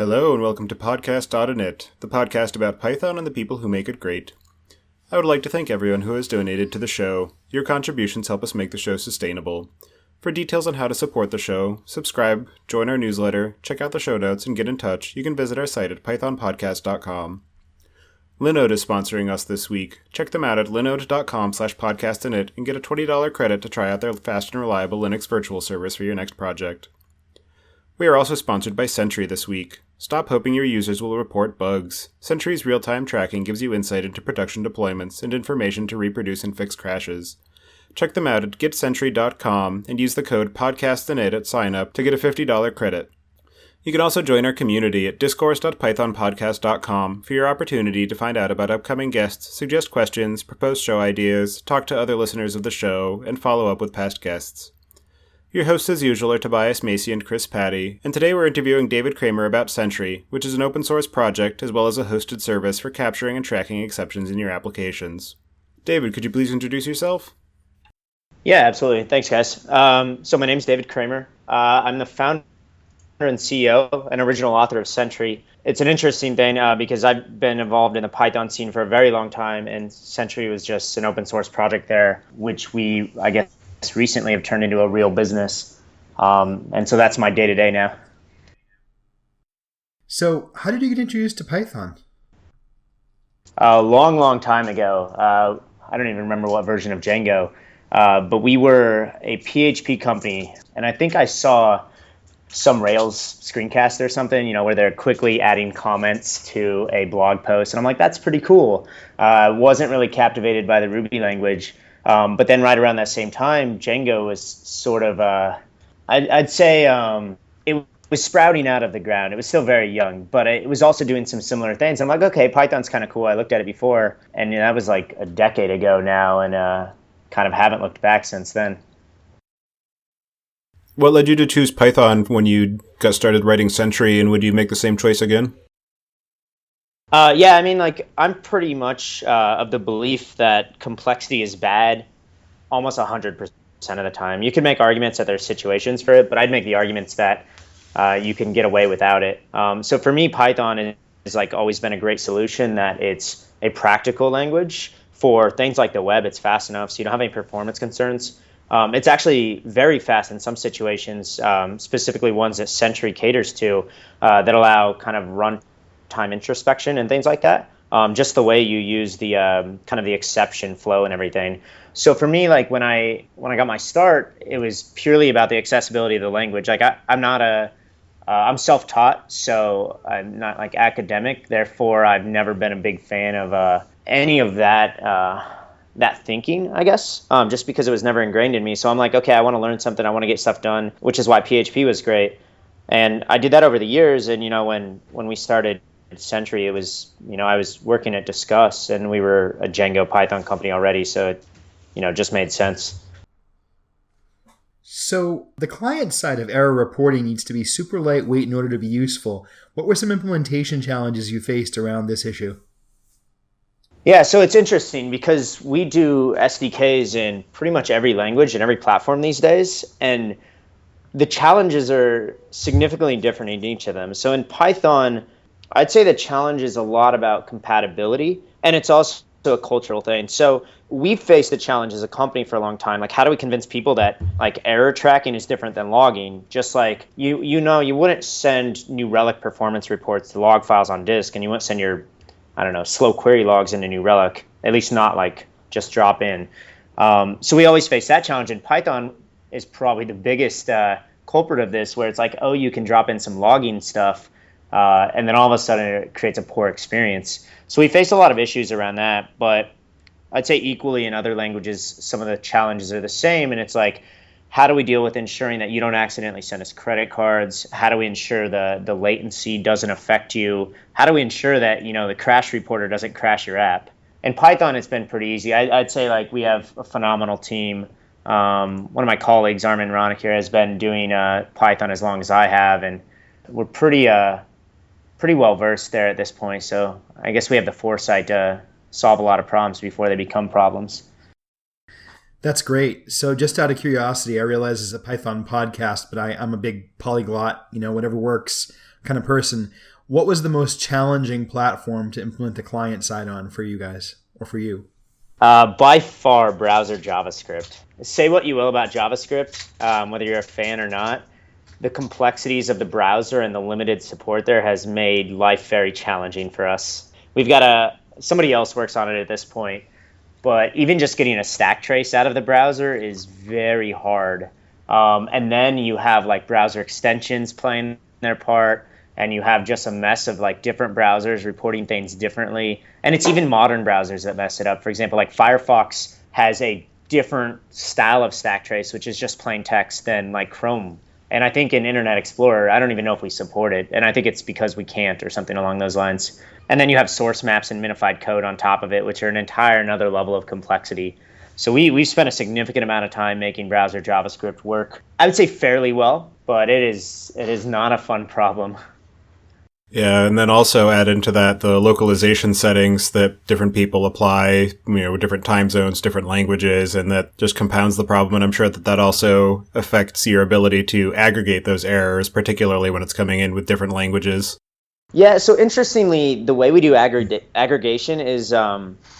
Hello and welcome to Podcast.init, the podcast about Python and the people who make it great. I would like to thank everyone who has donated to the show. Your contributions help us make the show sustainable. For details on how to support the show, subscribe, join our newsletter, check out the show notes, and get in touch, you can visit our site at pythonpodcast.com. Linode is sponsoring us this week. Check them out at linode.com/podcastinit and get a $20 credit to try out their fast and reliable Linux virtual service for your next project. We are also sponsored by Sentry this week. Stop hoping your users will report bugs. Sentry's real-time tracking gives you insight into production deployments and information to reproduce and fix crashes. Check them out at getsentry.com and use the code PODCASTINIT at sign-up to get a $50 credit. You can also join our community at discourse.pythonpodcast.com for your opportunity to find out about upcoming guests, suggest questions, propose show ideas, talk to other listeners of the show, and follow up with past guests. Your hosts as usual are Tobias, Macey, and Patti, and today we're interviewing David Cramer about Sentry, which is an open source project as well as a hosted service for capturing and tracking exceptions in your applications. David, could you please introduce yourself? Yeah, absolutely. Thanks, guys. So my name is David Cramer. I'm the founder and CEO and original author of Sentry. It's an interesting thing because I've been involved in the Python scene for a very long time, and Sentry was just an open source project there, which we, I guess, recently have turned into a real business. And so that's my day-to-day now. So how did you get introduced to Python? A long time ago. I don't even remember what version of Django, but we were a PHP company, and I think I saw some Rails screencast or something, where they're quickly adding comments to a blog post. And I'm like, that's pretty cool. Wasn't really captivated by the Ruby language. But then right around that same time, Django was sort of, I'd say it was sprouting out of the ground. It was still very young, but it was also doing some similar things. I'm like, okay, Python's kind of cool. I looked at it before, and that was like a decade ago now, and kind of haven't looked back since then. What led you to choose Python when you got started writing Sentry, and would you make the same choice again? Yeah, I mean, I'm pretty much of the belief that complexity is bad almost 100% of the time. You can make arguments that there's situations for it, but I'd make the arguments that you can get away without it. So for me, Python is always been a great solution, that it's a practical language for things like the web. It's fast enough, so you don't have any performance concerns. It's actually very fast in some situations, specifically ones that Sentry caters to, that allow kind of runtime introspection and things like that. Just the way you use the kind of the exception flow and everything. So for me, when I got my start, it was purely about the accessibility of the language. I'm self-taught, so I'm not academic. Therefore, I've never been a big fan of any of that thinking, I guess, just because it was never ingrained in me. So I'm like, okay, I want to learn something. I want to get stuff done, which is why PHP was great. And I did that over the years. And, when we started Sentry, it was, I was working at Discuss, and we were a Django Python company already. So it, just made sense. So the client side of error reporting needs to be super lightweight in order to be useful. What were some implementation challenges you faced around this issue? Yeah, so it's interesting because we do SDKs in pretty much every language and every platform these days, and the challenges are significantly different in each of them. So in Python, I'd say the challenge is a lot about compatibility, and it's also a cultural thing. So we've faced the challenge as a company for a long time. How do we convince people that error tracking is different than logging? Just you wouldn't send New Relic performance reports to log files on disk, and you wouldn't send your slow query logs into New Relic, at least not just drop in. So we always face that challenge, and Python is probably the biggest culprit of this, where it's you can drop in some logging stuff, and then all of a sudden it creates a poor experience. So we face a lot of issues around that, but I'd say equally in other languages, some of the challenges are the same, and it's how do we deal with ensuring that you don't accidentally send us credit cards? How do we ensure the latency doesn't affect you? How do we ensure that, the crash reporter doesn't crash your app? In Python, it's been pretty easy. I'd say we have a phenomenal team. One of my colleagues, Armin Ronik here, has been doing Python as long as I have, and we're pretty well versed there at this point. So I guess we have the foresight to solve a lot of problems before they become problems. That's great. So just out of curiosity, I realize it's a Python podcast, but I'm a big polyglot, whatever works kind of person. What was the most challenging platform to implement the client side on for you guys, or for you? By far, browser JavaScript. Say what you will about JavaScript, whether you're a fan or not, the complexities of the browser and the limited support there has made life very challenging for us. We've got somebody else works on it at this point, but even just getting a stack trace out of the browser is very hard. And then you have like browser extensions playing their part, and you have just a mess of like different browsers reporting things differently. And it's even modern browsers that mess it up. For example, like Firefox has a different style of stack trace, which is just plain text, than like Chrome. And I think in Internet Explorer, I don't even know if we support it. And I think it's because we can't or something along those lines. And then you have source maps and minified code on top of it, which are an entire another level of complexity. So we've spent a significant amount of time making browser JavaScript work, I would say fairly well, but it is not a fun problem. Yeah, and then also add into that the localization settings that different people apply, with different time zones, different languages, and that just compounds the problem. And I'm sure that also affects your ability to aggregate those errors, particularly when it's coming in with different languages. Yeah, so interestingly, the way we do aggregation is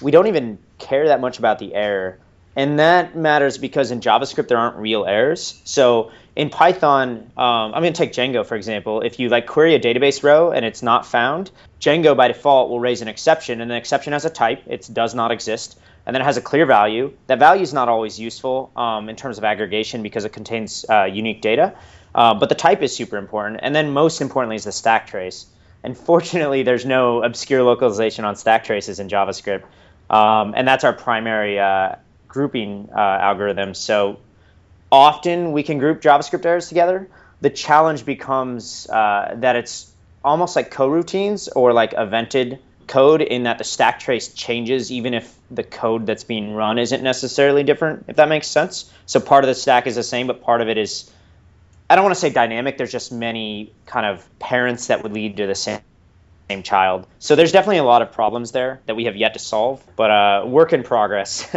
we don't even care that much about the error. And that matters because in JavaScript, there aren't real errors. So in Python, I'm going to take Django, for example. If you query a database row and it's not found, Django by default will raise an exception, and the exception has a type. It does not exist. And then it has a clear value. That value is not always useful in terms of aggregation because it contains unique data. But the type is super important. And then most importantly is the stack trace. And fortunately, there's no obscure localization on stack traces in JavaScript. And that's our primary grouping algorithm. So often we can group JavaScript errors together. The challenge becomes that it's almost like coroutines or like evented code, in that the stack trace changes even if the code that's being run isn't necessarily different, if that makes sense. So part of the stack is the same, but part of it is, I don't want to say dynamic, there's just many kind of parents that would lead to the same child. So there's definitely a lot of problems there that we have yet to solve, but work in progress.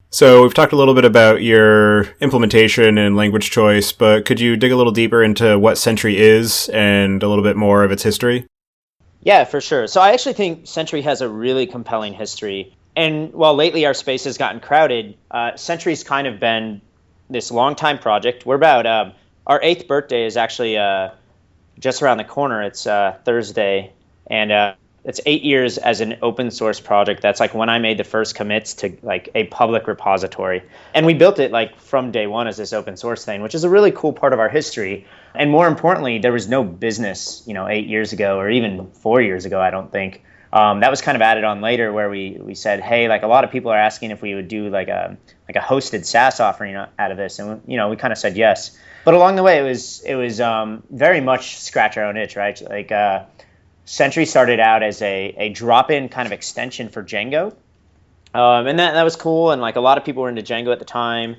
So we've talked a little bit about your implementation and language choice, but could you dig a little deeper into what Sentry is and a little bit more of its history? Yeah, for sure. So I actually think Sentry has a really compelling history. And while lately our space has gotten crowded, Sentry's kind of been this long-time project. We're about, our 8th birthday is actually just around the corner. It's Thursday, and it's 8 years as an open source project. That's like when I made the first commits to like a public repository. And we built it like from day one as this open source thing, which is a really cool part of our history. And more importantly, there was no business, 8 years ago or even 4 years ago, I don't think. That was kind of added on later, where we said, hey, like a lot of people are asking if we would do like a hosted SaaS offering out of this. And, we kind of said yes. But along the way, it was very much scratch our own itch, right? Like Sentry started out as a drop-in kind of extension for Django. And that was cool. And like a lot of people were into Django at the time.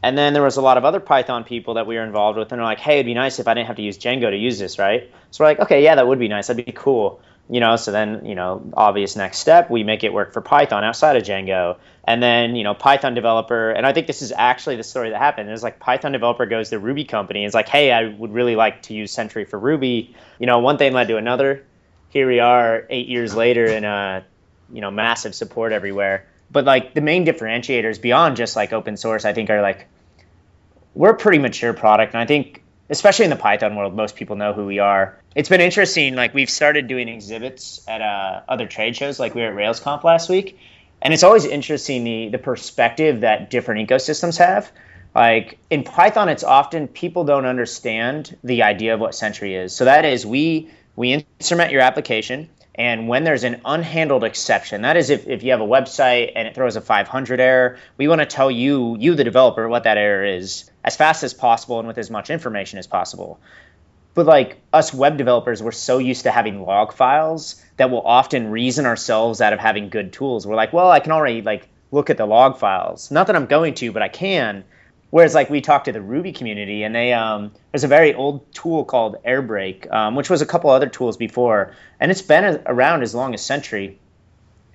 And then there was a lot of other Python people that we were involved with. And they're like, hey, it'd be nice if I didn't have to use Django to use this, right? So we're like, okay, yeah, that would be nice. That'd be cool. So then, obvious next step, we make it work for Python outside of Django. And then, Python developer, and I think this is actually the story that happened. It's like Python developer goes to Ruby company and is like, hey, I would really like to use Sentry for Ruby. One thing led to another. Here we are 8 years later in massive support everywhere. But like the main differentiators beyond just like open source, I think are like, we're a pretty mature product. And I think, especially in the Python world, most people know who we are. It's been interesting. Like we've started doing exhibits at other trade shows, like we were at RailsConf last week. And it's always interesting the perspective that different ecosystems have. Like in Python, it's often people don't understand the idea of what Sentry is. So that is we instrument your application, and when there's an unhandled exception, that is if you have a website and it throws a 500 error, we want to tell you the developer, what that error is as fast as possible and with as much information as possible. But like us web developers, we're so used to having log files that we'll often reason ourselves out of having good tools. We're like, well, I can already like look at the log files. Not that I'm going to, but I can. Whereas like we talked to the Ruby community, and they there's a very old tool called Airbrake, which was a couple other tools before, and it's been around as long as Sentry.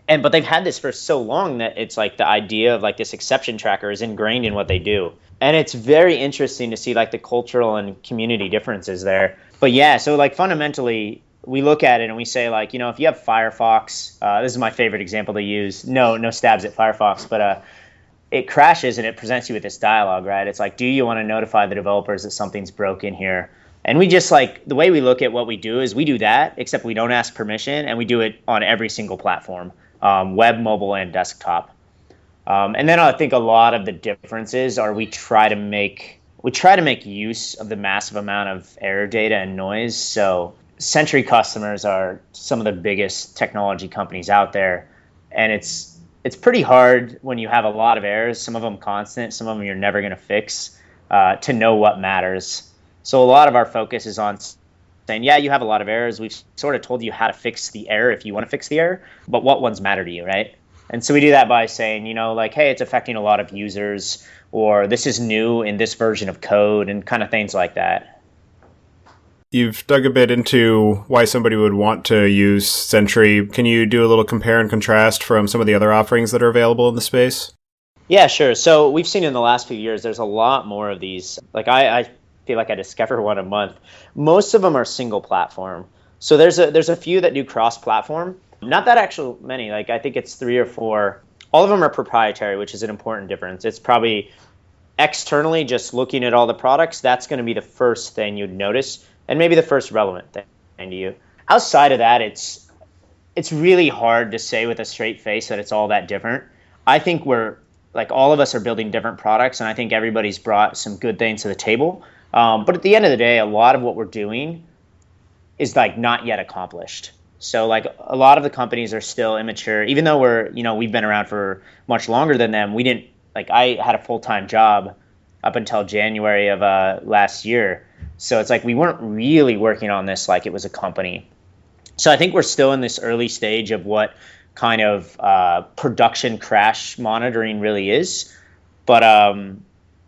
But they've had this for so long that it's like the idea of like this exception tracker is ingrained in what they do. And it's very interesting to see like the cultural and community differences there. But yeah, so like fundamentally, we look at it and we say like, if you have Firefox, this is my favorite example to use. No stabs at Firefox, but it crashes and it presents you with this dialogue, right? It's like, do you want to notify the developers that something's broken here? And we just like, the way we look at what we do is we do that, except we don't ask permission, and we do it on every single platform, web, mobile, and desktop. And then I think a lot of the differences are we try to make use of the massive amount of error data and noise. So Sentry customers are some of the biggest technology companies out there, and it's pretty hard when you have a lot of errors, some of them constant, some of them you're never going to fix, to know what matters. So a lot of our focus is on saying, yeah, you have a lot of errors. We've sort of told you how to fix the error if you want to fix the error, but what ones matter to you, right? And so we do that by saying, like, hey, it's affecting a lot of users, or this is new in this version of code, and kind of things like that. You've dug a bit into why somebody would want to use Sentry. Can you do a little compare and contrast from some of the other offerings that are available in the space? Yeah, sure. So we've seen in the last few years, there's a lot more of these. Like I feel like I discover one a month. Most of them are single platform. So there's a few that do cross-platform. Not that actual many. Like I think it's 3 or 4. All of them are proprietary, which is an important difference. It's probably externally just looking at all the products. That's going to be the first thing you'd notice, and maybe the first relevant thing to you. Outside of that, it's really hard to say with a straight face that it's all that different. I think all of us are building different products, and I think everybody's brought some good things to the table. But at the end of the day, a lot of what we're doing is like not yet accomplished. So like a lot of the companies are still immature, even though we've been around for much longer than them. I had a full-time job up until January of last year. So it's like we weren't really working on this like it was a company. So I think we're still in this early stage of what kind of production crash monitoring really is. But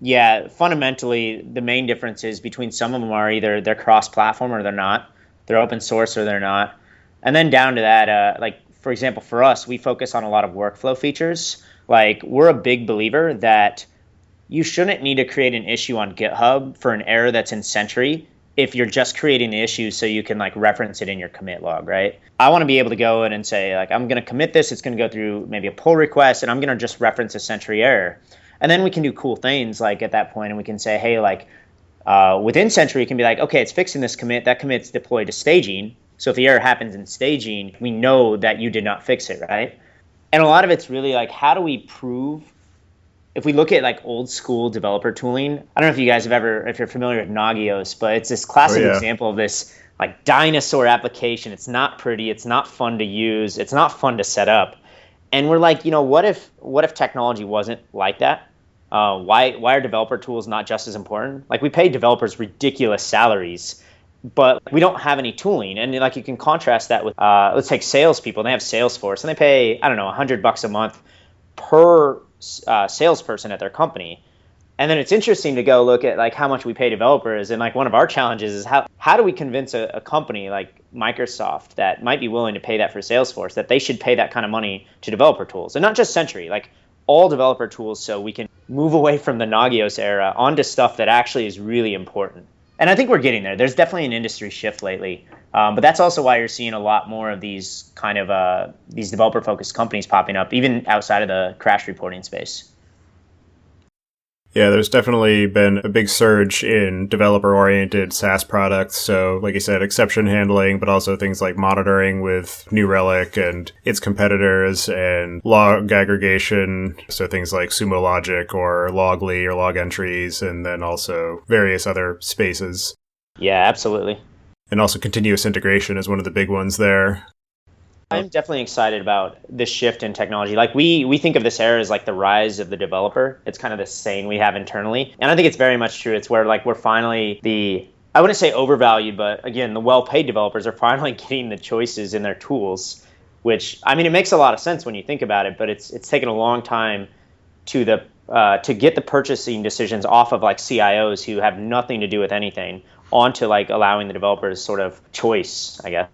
yeah, fundamentally, the main difference is between some of them are either they're cross-platform or they're not. They're open source or they're not. And then down to that, for example, for us, we focus on a lot of workflow features. Like we're a big believer that you shouldn't need to create an issue on GitHub for an error that's in Sentry if you're just creating the issue so you can like reference it in your commit log, right? I want to be able to go in and say like, I'm going to commit this. It's going to go through maybe a pull request, and I'm going to just reference a Sentry error. And then we can do cool things like at that point, and we can say, hey, like within Sentry, you can be like, okay, it's fixing this commit. That commit's deployed to staging. So if the error happens in staging, we know that you did not fix it, right? And a lot of it's really like, how do we prove? If we look at like old school developer tooling, I don't know if you guys if you're familiar with Nagios, but it's this classic example of this like dinosaur application. It's not pretty. It's not fun to use. It's not fun to set up. And we're like, what if technology wasn't like that? Why are developer tools not just as important? Like we pay developers ridiculous salaries, but we don't have any tooling. And like you can contrast that with let's take salespeople. They have Salesforce, and they pay $100 a month per salesperson at their company. And then it's interesting to go look at like how much we pay developers. And like one of our challenges is how do we convince a company like Microsoft that might be willing to pay that for Salesforce, that they should pay that kind of money to developer tools, and not just Sentry, like all developer tools, so we can move away from the Nagios era onto stuff that actually is really important. And I think we're getting there. There's definitely an industry shift lately. But that's also why you're seeing a lot more of these kind of these developer-focused companies popping up, even outside of the crash reporting space. Yeah, there's definitely been a big surge in developer-oriented SaaS products. So, like you said, exception handling, but also things like monitoring with New Relic and its competitors, and log aggregation. So things like Sumo Logic or Logly or log entries, and then also various other spaces. Yeah, absolutely. And also continuous integration is one of the big ones there. I'm definitely excited about this shift in technology. Like we think of this era as like the rise of the developer. It's kind of the saying we have internally. And I think it's very much true. It's where like we're finally I wouldn't say overvalued, but again, the well-paid developers are finally getting the choices in their tools, which, I mean, it makes a lot of sense when you think about it, but it's taken a long time to get the purchasing decisions off of like CIOs who have nothing to do with anything onto like allowing the developers sort of choice, I guess.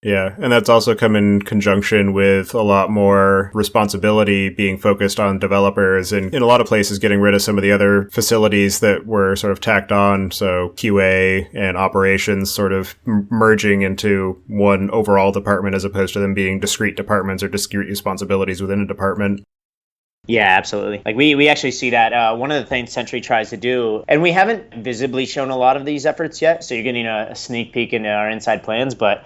Yeah, and that's also come in conjunction with a lot more responsibility being focused on developers and in a lot of places getting rid of some of the other facilities that were sort of tacked on. So QA and operations sort of merging into one overall department as opposed to them being discrete departments or discrete responsibilities within a department. Yeah, absolutely. Like we actually see that one of the things Sentry tries to do, and we haven't visibly shown a lot of these efforts yet, so you're getting a sneak peek into our inside plans, but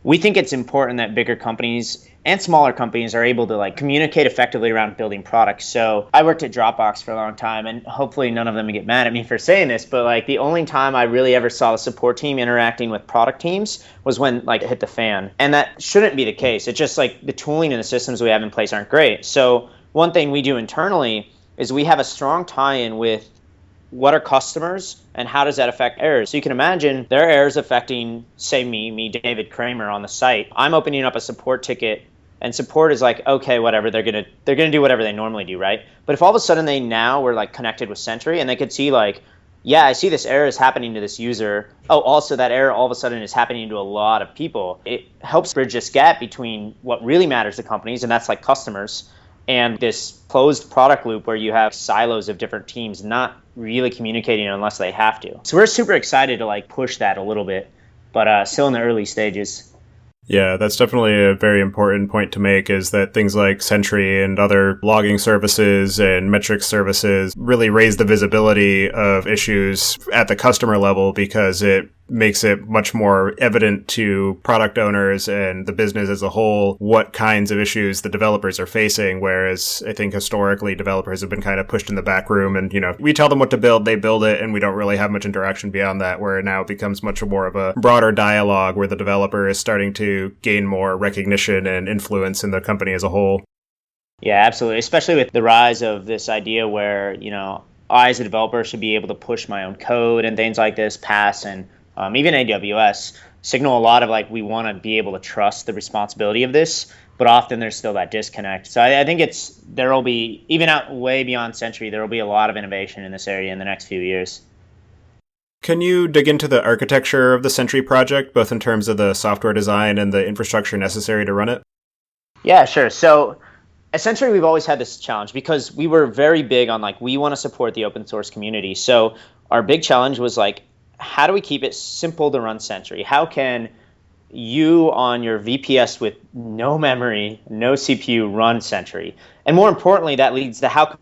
we think it's important that bigger companies and smaller companies are able to like communicate effectively around building products. So I worked at Dropbox for a long time, and hopefully none of them get mad at me for saying this, but like the only time I really ever saw the support team interacting with product teams was when like it hit the fan. And that shouldn't be the case. It's just like the tooling and the systems we have in place aren't great. So one thing we do internally is we have a strong tie-in with what are customers and how does that affect errors? So you can imagine there are errors affecting, say me, David Cramer on the site. I'm opening up a support ticket and support is like, okay, whatever, they're gonna do whatever they normally do, right? But if all of a sudden they now were like connected with Sentry and they could see like, yeah, I see this error is happening to this user. Oh, also that error all of a sudden is happening to a lot of people. It helps bridge this gap between what really matters to companies, and that's like customers, and this closed product loop where you have silos of different teams not really communicating unless they have to. So we're super excited to like push that a little bit, but still in the early stages. Yeah, that's definitely a very important point to make, is that things like Sentry and other logging services and metrics services really raise the visibility of issues at the customer level because it makes it much more evident to product owners and the business as a whole what kinds of issues the developers are facing, whereas I think historically developers have been kind of pushed in the back room and, we tell them what to build, they build it, and we don't really have much interaction beyond that, where now it becomes much more of a broader dialogue where the developer is starting to gain more recognition and influence in the company as a whole. Yeah, absolutely. Especially with the rise of this idea where, I as a developer should be able to push my own code and things like this, pass, and even AWS signal a lot of like we want to be able to trust the responsibility of this, but often there's still that disconnect. So I think there will be, even out way beyond Sentry, there will be a lot of innovation in this area in the next few years. Can you dig into the architecture of the Sentry project, both in terms of the software design and the infrastructure necessary to run it? Yeah, sure. So essentially, we've always had this challenge because we were very big on like we want to support the open source community. So our big challenge was like, how do we keep it simple to run Sentry? How can you on your VPS with no memory, no CPU run Sentry? And more importantly, that leads to how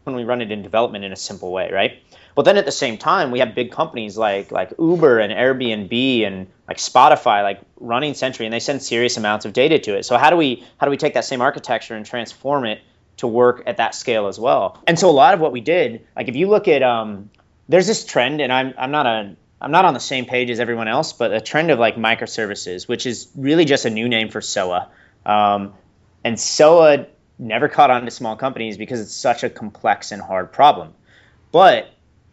can we run it in development in a simple way, right? But then at the same time, we have big companies like Uber and Airbnb and like Spotify like running Sentry, and they send serious amounts of data to it. So how do we take that same architecture and transform it to work at that scale as well? And so a lot of what we did, like if you look at there's this trend, and I'm not on the same page as everyone else, but a trend of like microservices, which is really just a new name for SOA. And SOA never caught on to small companies because it's such a complex and hard problem. But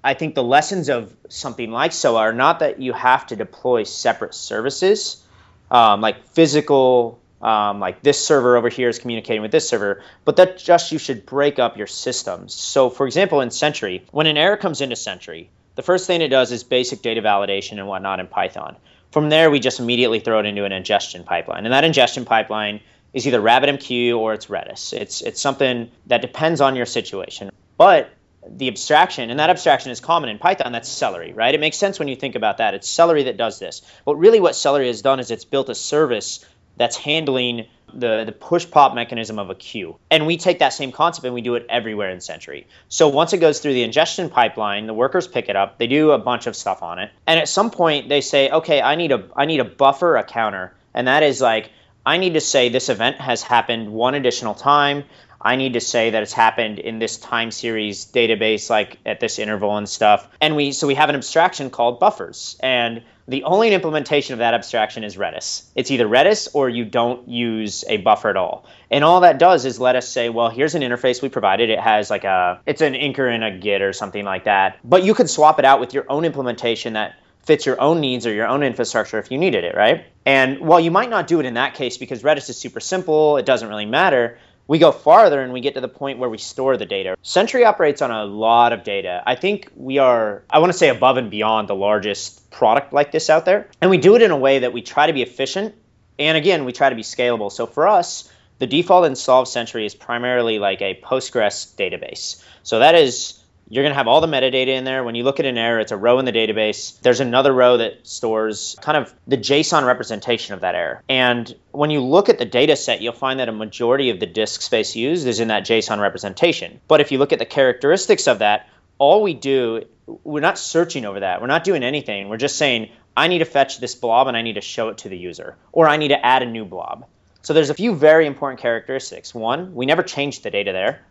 I think the lessons of something like SOA are not that you have to deploy separate services, like physical, like this server over here is communicating with this server, but that just you should break up your systems. So for example, in Sentry, when an error comes into Sentry, the first thing it does is basic data validation and whatnot in Python. From there, we just immediately throw it into an ingestion pipeline. And that ingestion pipeline is either RabbitMQ or it's Redis. It's something that depends on your situation. But the abstraction, and that abstraction is common in Python, that's Celery, right? It makes sense when you think about that. It's Celery that does this. But really what Celery has done is it's built a service that's handling the push-pop mechanism of a queue. And we take that same concept and we do it everywhere in Sentry. So once it goes through the ingestion pipeline, the workers pick it up, they do a bunch of stuff on it. And at some point they say, okay, I need a buffer, a counter. And that is like, I need to say this event has happened one additional time. I need to say that it's happened in this time series database, like at this interval and stuff. And we have an abstraction called buffers. And the only implementation of that abstraction is Redis. It's either Redis or you don't use a buffer at all. And all that does is let us say, well, here's an interface we provided. It has like it's an anchor and a Git or something like that. But you could swap it out with your own implementation that fits your own needs or your own infrastructure if you needed it, right? And while you might not do it in that case because Redis is super simple, it doesn't really matter, we go farther and we get to the point where we store the data. Sentry operates on a lot of data. I think we are, I want to say above and beyond the largest product like this out there. And we do it in a way that we try to be efficient And again, we try to be scalable. So for us, the default install of Sentry is primarily like a Postgres database. So that is, you're going to have all the metadata in there. When you look at an error, it's a row in the database. There's another row that stores kind of the JSON representation of that error. And when you look at the data set, you'll find that a majority of the disk space used is in that JSON representation. But if you look at the characteristics of that, all we do, we're not searching over that. We're not doing anything. We're just saying, I need to fetch this blob and I need to show it to the user, or I need to add a new blob. So there's a few very important characteristics. One, we never change the data there.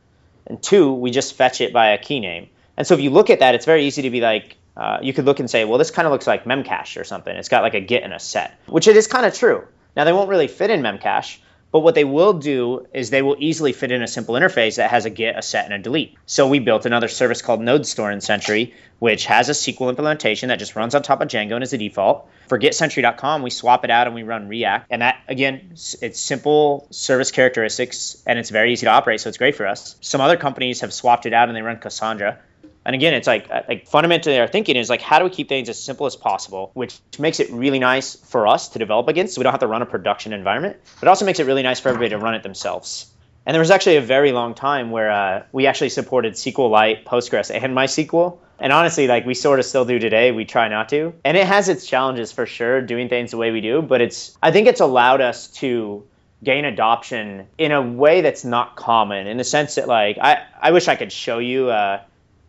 And two, we just fetch it by a key name. And so if you look at that, it's very easy to be like, you could look and say, well, this kind of looks like memcache or something. It's got like a get and a set, which it is kind of true. Now, they won't really fit in memcache, but what they will do is they will easily fit in a simple interface that has a get, a set, and a delete. So we built another service called Node Store in Sentry, which has a SQL implementation that just runs on top of Django and is the default. For GetSentry.com, we swap it out and we run React. And that, again, it's simple service characteristics, and it's very easy to operate, so it's great for us. Some other companies have swapped it out and they run Cassandra. And again, it's like fundamentally our thinking is like, how do we keep things as simple as possible, which makes it really nice for us to develop against, so we don't have to run a production environment, but also makes it really nice for everybody to run it themselves. And there was actually a very long time where we actually supported SQLite, Postgres, and MySQL. And honestly, like we sort of still do today. We try not to. And it has its challenges for sure, doing things the way we do. But I think it's allowed us to gain adoption in a way that's not common, in the sense that like, I wish I could show you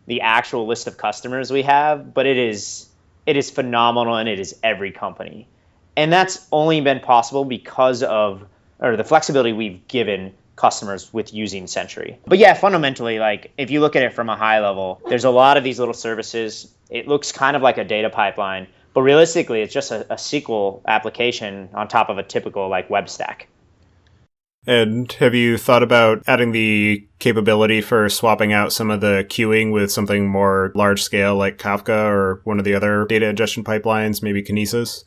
the actual list of customers we have, but it is phenomenal, and it is every company. And that's only been possible because of the flexibility we've given customers with using Sentry. But yeah, fundamentally, like if you look at it from a high level, there's a lot of these little services. It looks kind of like a data pipeline, but realistically, it's just a SQL application on top of a typical like web stack. And have you thought about adding the capability for swapping out some of the queuing with something more large scale like Kafka or one of the other data ingestion pipelines, maybe Kinesis?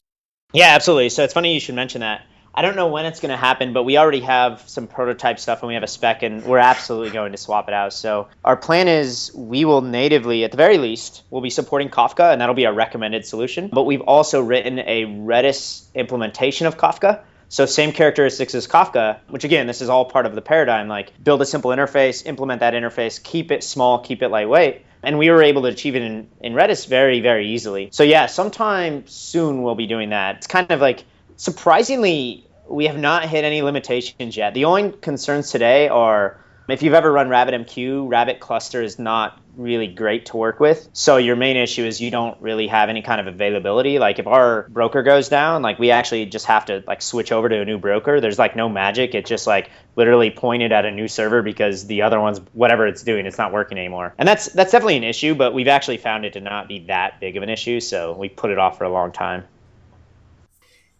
Yeah, absolutely. So it's funny you should mention that. I don't know when it's going to happen, but we already have some prototype stuff and we have a spec, and we're absolutely going to swap it out. So our plan is we will natively, at the very least, we'll be supporting Kafka, and that'll be our recommended solution. But we've also written a Redis implementation of Kafka. So same characteristics as Kafka, which again, this is all part of the paradigm, like build a simple interface, implement that interface, keep it small, keep it lightweight. And we were able to achieve it in Redis very, very easily. So yeah, sometime soon we'll be doing that. It's kind of like, surprisingly, we have not hit any limitations yet. The only concerns today are, if you've ever run RabbitMQ, Rabbit cluster is not really great to work with. So your main issue is you don't really have any kind of availability. Like if our broker goes down, like we actually just have to like switch over to a new broker. There's like no magic. It's just like literally pointed at a new server because the other one's, whatever it's doing, it's not working anymore. And that's definitely an issue, but we've actually found it to not be that big of an issue. So we put it off for a long time.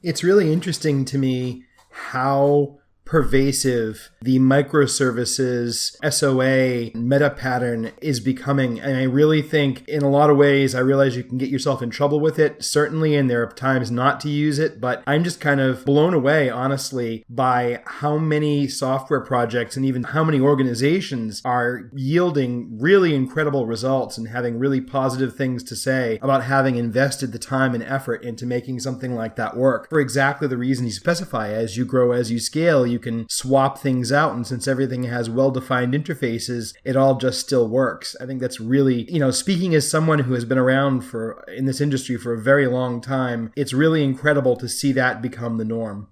It's really interesting to me how pervasive the microservices SOA meta pattern is becoming. And I really think in a lot of ways, I realize you can get yourself in trouble with it, certainly, and there are times not to use it, but I'm just kind of blown away, honestly, by how many software projects and even how many organizations are yielding really incredible results and having really positive things to say about having invested the time and effort into making something like that work for exactly the reason you specify. As you grow, as you scale, you can swap things out, and since everything has well-defined interfaces, it all just still works. I think that's really, speaking as someone who has been around in this industry for a very long time, it's really incredible to see that become the norm.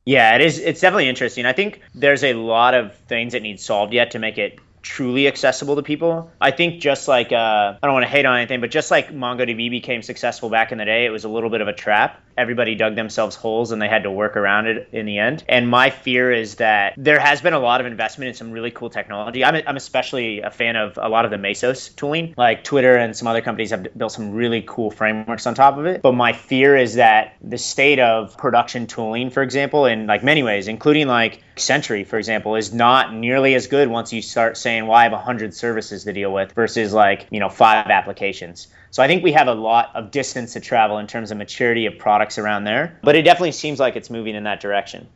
Yeah, it is. It's definitely interesting. I think there's a lot of things that need solved yet to make it truly accessible to people. I think just like, I don't want to hate on anything, but just like MongoDB became successful back in the day, it was a little bit of a trap. Everybody dug themselves holes and they had to work around it in the end. And my fear is that there has been a lot of investment in some really cool technology. I'm especially a fan of a lot of the Mesos tooling, like Twitter and some other companies have built some really cool frameworks on top of it. But my fear is that the state of production tooling, for example, in like many ways, including like Sentry, for example, is not nearly as good once you start saying, well, I have 100 services to deal with versus like, 5 applications. So I think we have a lot of distance to travel in terms of maturity of products around there, but it definitely seems like it's moving in that direction.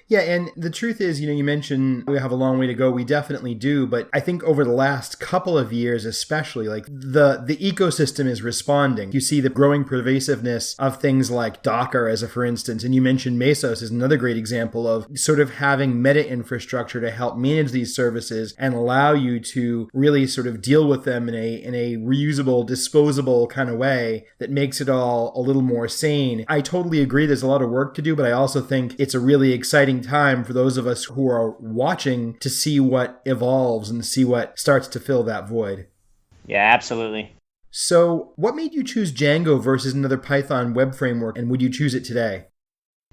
Yeah, and the truth is, you mentioned we have a long way to go. We definitely do, but I think over the last couple of years especially, like the ecosystem is responding. You see the growing pervasiveness of things like Docker as a for instance, and you mentioned Mesos is another great example of sort of having meta infrastructure to help manage these services and allow you to really sort of deal with them in a reusable, disposable kind of way that makes it all a little more sane. I totally agree there's a lot of work to do, but I also think it's a really exciting time for those of us who are watching to see what evolves and see what starts to fill that void. Yeah, absolutely. So what made you choose Django versus another Python web framework, and would you choose it today?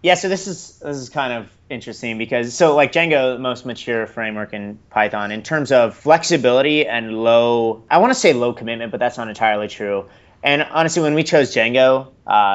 Yeah, so this is kind of interesting because Django, the most mature framework in Python in terms of flexibility and I want to say low commitment, but that's not entirely true. And honestly, when we chose Django,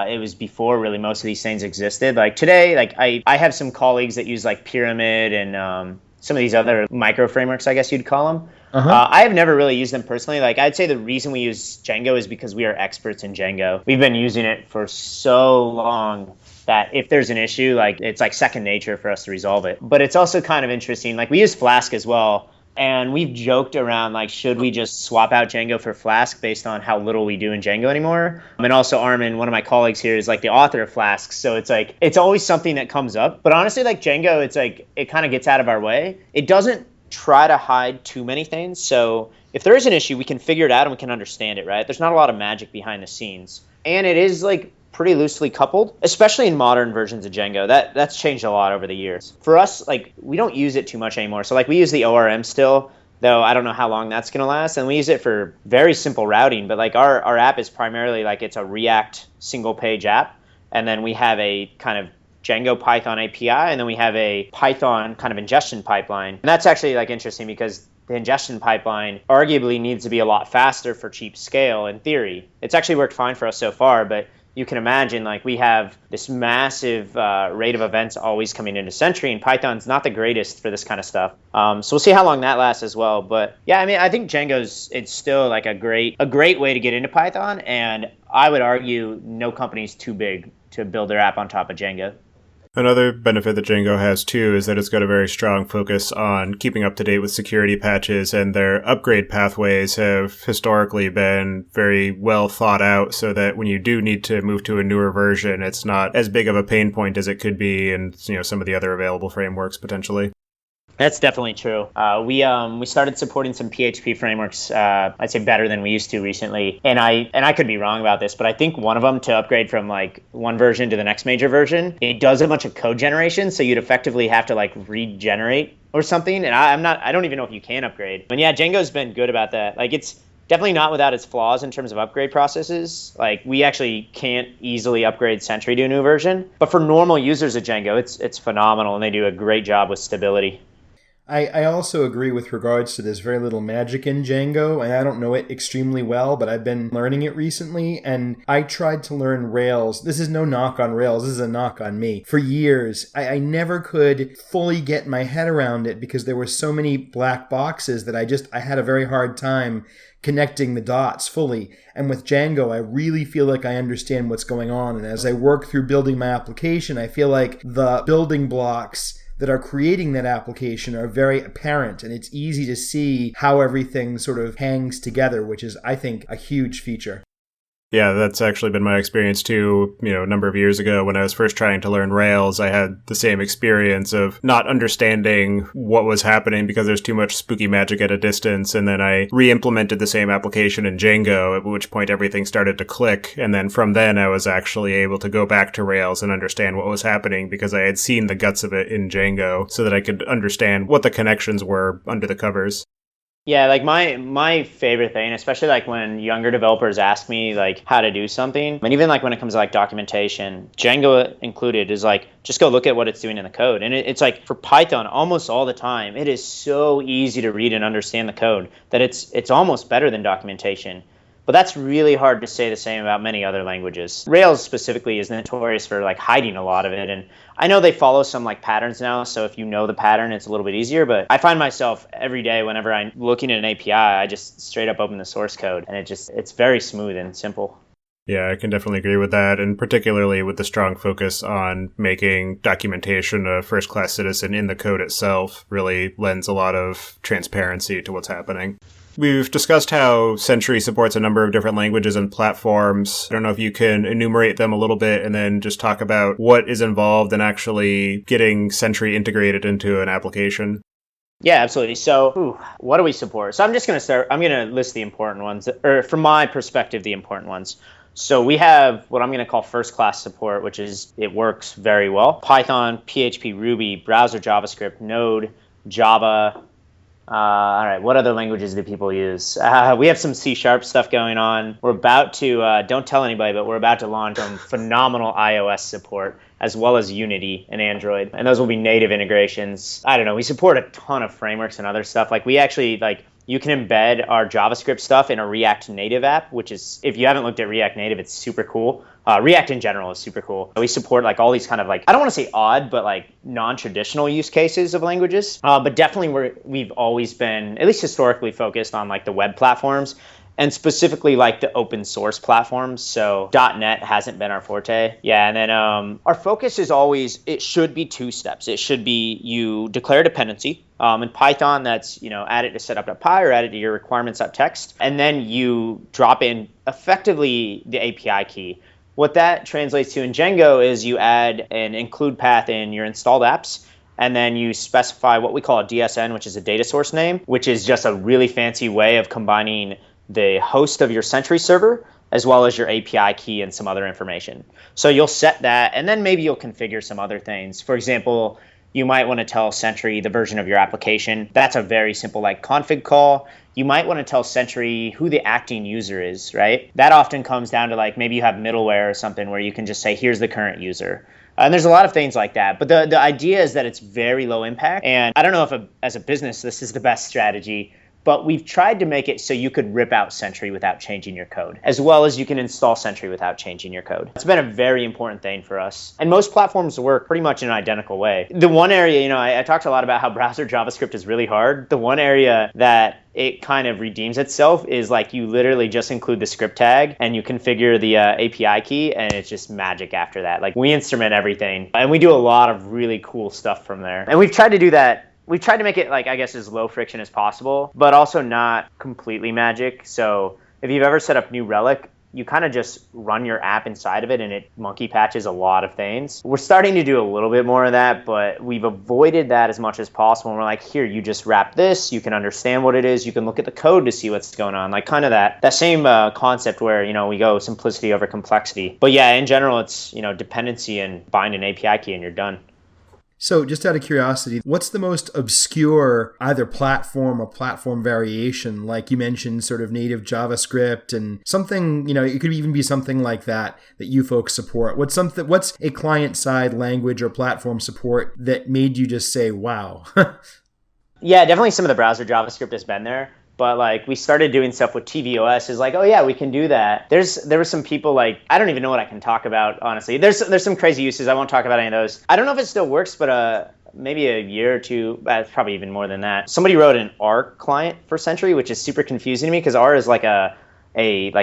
it was before really most of these things existed. Like today, I have some colleagues that use like Pyramid and some of these other micro frameworks, I guess you'd call them. I have never really used them personally. Like I'd say the reason we use Django is because we are experts in Django. We've been using it for so long that if there's an issue, it's like second nature for us to resolve it. But it's also kind of interesting. Like we use Flask as well. And we've joked around, like, should we just swap out Django for Flask based on how little we do in Django anymore? And also Armin, one of my colleagues here, is like the author of Flask. So it's like, it's always something that comes up. But honestly, like Django, it's like, it kind of gets out of our way. It doesn't try to hide too many things. So if there is an issue, we can figure it out and we can understand it, right? There's not a lot of magic behind the scenes. And it is like pretty loosely coupled, especially in modern versions of Django. That's changed a lot over the years. For us, like we don't use it too much anymore. So like we use the ORM still, though I don't know how long that's going to last. And we use it for very simple routing. But like our app is primarily like it's a React single page app. And then we have a kind of Django Python API. And then we have a Python kind of ingestion pipeline. And that's actually like interesting because the ingestion pipeline arguably needs to be a lot faster for cheap scale in theory. It's actually worked fine for us so far, but you can imagine like we have this massive rate of events always coming into Sentry, and Python's not the greatest for this kind of stuff. So we'll see how long that lasts as well. But yeah, I mean, I think it's still like a great way to get into Python, and I would argue no company's too big to build their app on top of Django. Another benefit that Django has too is that it's got a very strong focus on keeping up to date with security patches, and their upgrade pathways have historically been very well thought out so that when you do need to move to a newer version, it's not as big of a pain point as it could be in some of the other available frameworks potentially. That's definitely true. We started supporting some PHP frameworks, I'd say better than we used to recently. And I could be wrong about this, but I think one of them to upgrade from like one version to the next major version, it does a bunch of code generation. So you'd effectively have to like regenerate or something. And I don't even know if you can upgrade. But yeah, Django's been good about that. Like it's definitely not without its flaws in terms of upgrade processes. Like we actually can't easily upgrade Sentry to a new version. But for normal users of Django, it's phenomenal and they do a great job with stability. I also agree with regards to there's very little magic in Django, and I don't know it extremely well, but I've been learning it recently, and I tried to learn Rails. This is no knock on Rails, this is a knock on me. For years, I never could fully get my head around it because there were so many black boxes that I had a very hard time connecting the dots fully. And with Django, I really feel like I understand what's going on, and as I work through building my application, I feel like the building blocks that are creating that application are very apparent, and it's easy to see how everything sort of hangs together, which is, I think, a huge feature. Yeah, that's actually been my experience too. A number of years ago when I was first trying to learn Rails, I had the same experience of not understanding what was happening because there's too much spooky magic at a distance. And then I re-implemented the same application in Django, at which point everything started to click. And then from then I was actually able to go back to Rails and understand what was happening because I had seen the guts of it in Django so that I could understand what the connections were under the covers. Yeah, like my favorite thing, especially like when younger developers ask me like how to do something, and even like when it comes to like documentation, Django included, is like just go look at what it's doing in the code. And it's like for Python, almost all the time, it is so easy to read and understand the code that it's almost better than documentation. But that's really hard to say the same about many other languages. Rails specifically is notorious for like hiding a lot of it. And I know they follow some like patterns now. So if you know the pattern, it's a little bit easier. But I find myself every day whenever I'm looking at an API, I just straight up open the source code and it's very smooth and simple. Yeah, I can definitely agree with that, and particularly with the strong focus on making documentation a first-class citizen in the code itself really lends a lot of transparency to what's happening. We've discussed how Sentry supports a number of different languages and platforms. I don't know if you can enumerate them a little bit and then just talk about what is involved in actually getting Sentry integrated into an application. Yeah, absolutely. So, what do we support? So I'm just going to start. I'm going to list the important ones, or from my perspective, the important ones. So we have what I'm going to call first-class support, which is it works very well. Python, PHP, Ruby, browser JavaScript, Node, Java. All right, what other languages do people use? We have some C# stuff going on. We're about to, don't tell anybody, but we're about to launch some phenomenal iOS support, as well as Unity and Android. And those will be native integrations. I don't know, we support a ton of frameworks and other stuff. Like we actually, you can embed our JavaScript stuff in a React Native app, which is, if you haven't looked at React Native, it's super cool. React in general is super cool. We support all these kind of I don't want to say odd, but non-traditional use cases of languages. But definitely we've always been, at least historically, focused on the web platforms, and specifically the open source platforms. So .NET hasn't been our forte. Yeah, and then our focus is always, it should be two steps. It should be you declare dependency. In Python, that's, add it to setup.py or add it to your requirements.txt. And then you drop in effectively the API key. What that translates to in Django is you add an include path in your installed apps, and then you specify what we call a DSN, which is a data source name, which is just a really fancy way of combining the host of your Sentry server as well as your API key and some other information. So you'll set that, and then maybe you'll configure some other things. For example, you might want to tell Sentry the version of your application. That's a very simple config call. You might want to tell Sentry who the acting user is, right? That often comes down to maybe you have middleware or something where you can just say, here's the current user. And there's a lot of things like that. But the idea is that it's very low impact. And I don't know if as a business this is the best strategy, but we've tried to make it so you could rip out Sentry without changing your code, as well as you can install Sentry without changing your code. It's been a very important thing for us. And most platforms work pretty much in an identical way. The one area, I talked a lot about how browser JavaScript is really hard. The one area that it kind of redeems itself is you literally just include the script tag and you configure the API key, and it's just magic after that. We instrument everything, and we do a lot of really cool stuff from there. And we've tried to do that. We've tried to make it I guess as low friction as possible, but also not completely magic. So if you've ever set up New Relic, you kind of just run your app inside of it and it monkey patches a lot of things. We're starting to do a little bit more of that, but we've avoided that as much as possible. And we're here, you just wrap this, you can understand what it is, you can look at the code to see what's going on. Kind of that same concept where, we go simplicity over complexity. But yeah, in general, it's, dependency and bind an API key and you're done. So just out of curiosity, what's the most obscure either platform or platform variation? Like you mentioned, sort of native JavaScript and something, it could even be something like that you folks support. What's a client-side language or platform support that made you just say, wow? Yeah, definitely some of the browser JavaScript has been there. But we started doing stuff with tvOS is oh yeah, we can do that. There were some people I don't even know what I can talk about, honestly. There's some crazy uses. I won't talk about any of those. I don't know if it still works, but maybe a year or two, probably even more than that. Somebody wrote an R client for Sentry, which is super confusing to me because R is a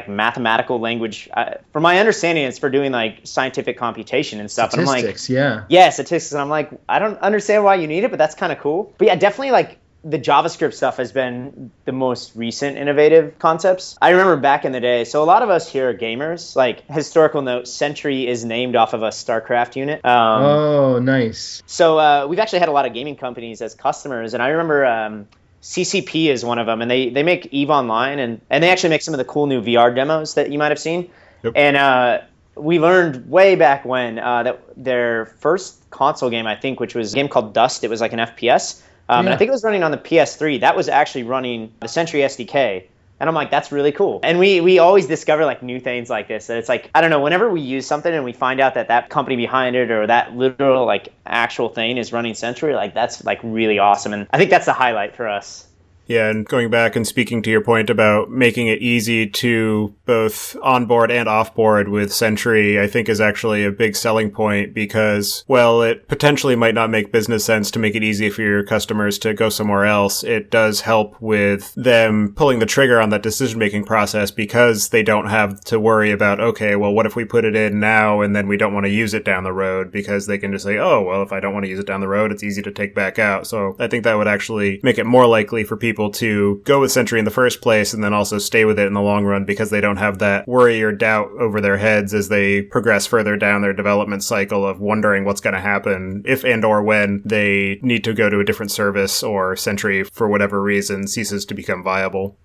mathematical language. From my understanding, it's for doing scientific computation and stuff. Statistics, and yeah. Yeah, statistics. And I'm I don't understand why you need it, but that's kind of cool. But yeah, definitely the JavaScript stuff has been the most recent innovative concepts. I remember back in the day, so a lot of us here are gamers. Historical note, Sentry is named off of a StarCraft unit. Oh, nice. So we've actually had a lot of gaming companies as customers, and I remember CCP is one of them, and they make EVE Online, and they actually make some of the cool new VR demos that you might have seen. Yep. And we learned way back when that their first console game, I think, which was a game called Dust, it was an FPS. And I think it was running on the PS3. That was actually running the Sentry SDK. And I'm that's really cool. And we always discover new things like this. That it's I don't know, whenever we use something and we find out that company behind it or that literal actual thing is running Sentry, that's really awesome. And I think that's the highlight for us. Yeah, and going back and speaking to your point about making it easy to both onboard and offboard with Sentry, I think is actually a big selling point because, well, it potentially might not make business sense to make it easy for your customers to go somewhere else. It does help with them pulling the trigger on that decision-making process because they don't have to worry about, okay, well, what if we put it in now and then we don't want to use it down the road, because they can just say, oh, well, if I don't want to use it down the road, it's easy to take back out. So I think that would actually make it more likely for people to go with Sentry in the first place and then also stay with it in the long run because they don't have that worry or doubt over their heads as they progress further down their development cycle of wondering what's going to happen if and or when they need to go to a different service or Sentry, for whatever reason, ceases to become viable.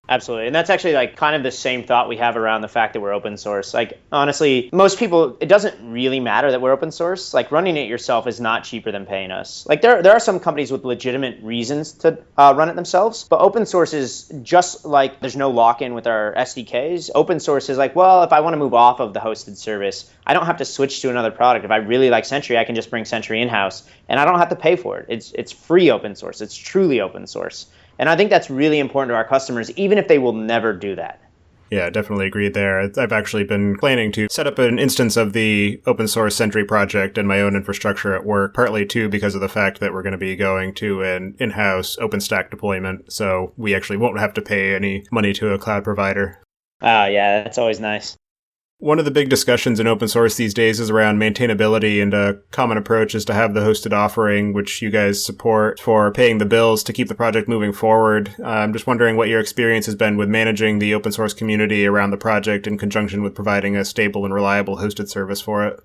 Absolutely. And that's actually like kind of the same thought we have around the fact that we're open source. Like, honestly, most people, it doesn't really matter that we're open source. Like, running it yourself is not cheaper than paying us. Like, there are some companies with legitimate reasons to run it themselves, but open source is just like there's no lock-in with our SDKs. Open source is like, well, if I want to move off of the hosted service, I don't have to switch to another product. If I really like Sentry, I can just bring Sentry in-house and I don't have to pay for it. It's free open source. It's truly open source. And I think that's really important to our customers, even if they will never do that. Yeah, definitely agreed there. I've actually been planning to set up an instance of the open source Sentry project in my own infrastructure at work, partly too because of the fact that we're going to be going to an in-house OpenStack deployment, so we actually won't have to pay any money to a cloud provider. Oh, yeah, that's always nice. One of the big discussions in open source these days is around maintainability, and a common approach is to have the hosted offering, which you guys support, for paying the bills to keep the project moving forward. I'm just wondering what your experience has been with managing the open source community around the project in conjunction with providing a stable and reliable hosted service for it.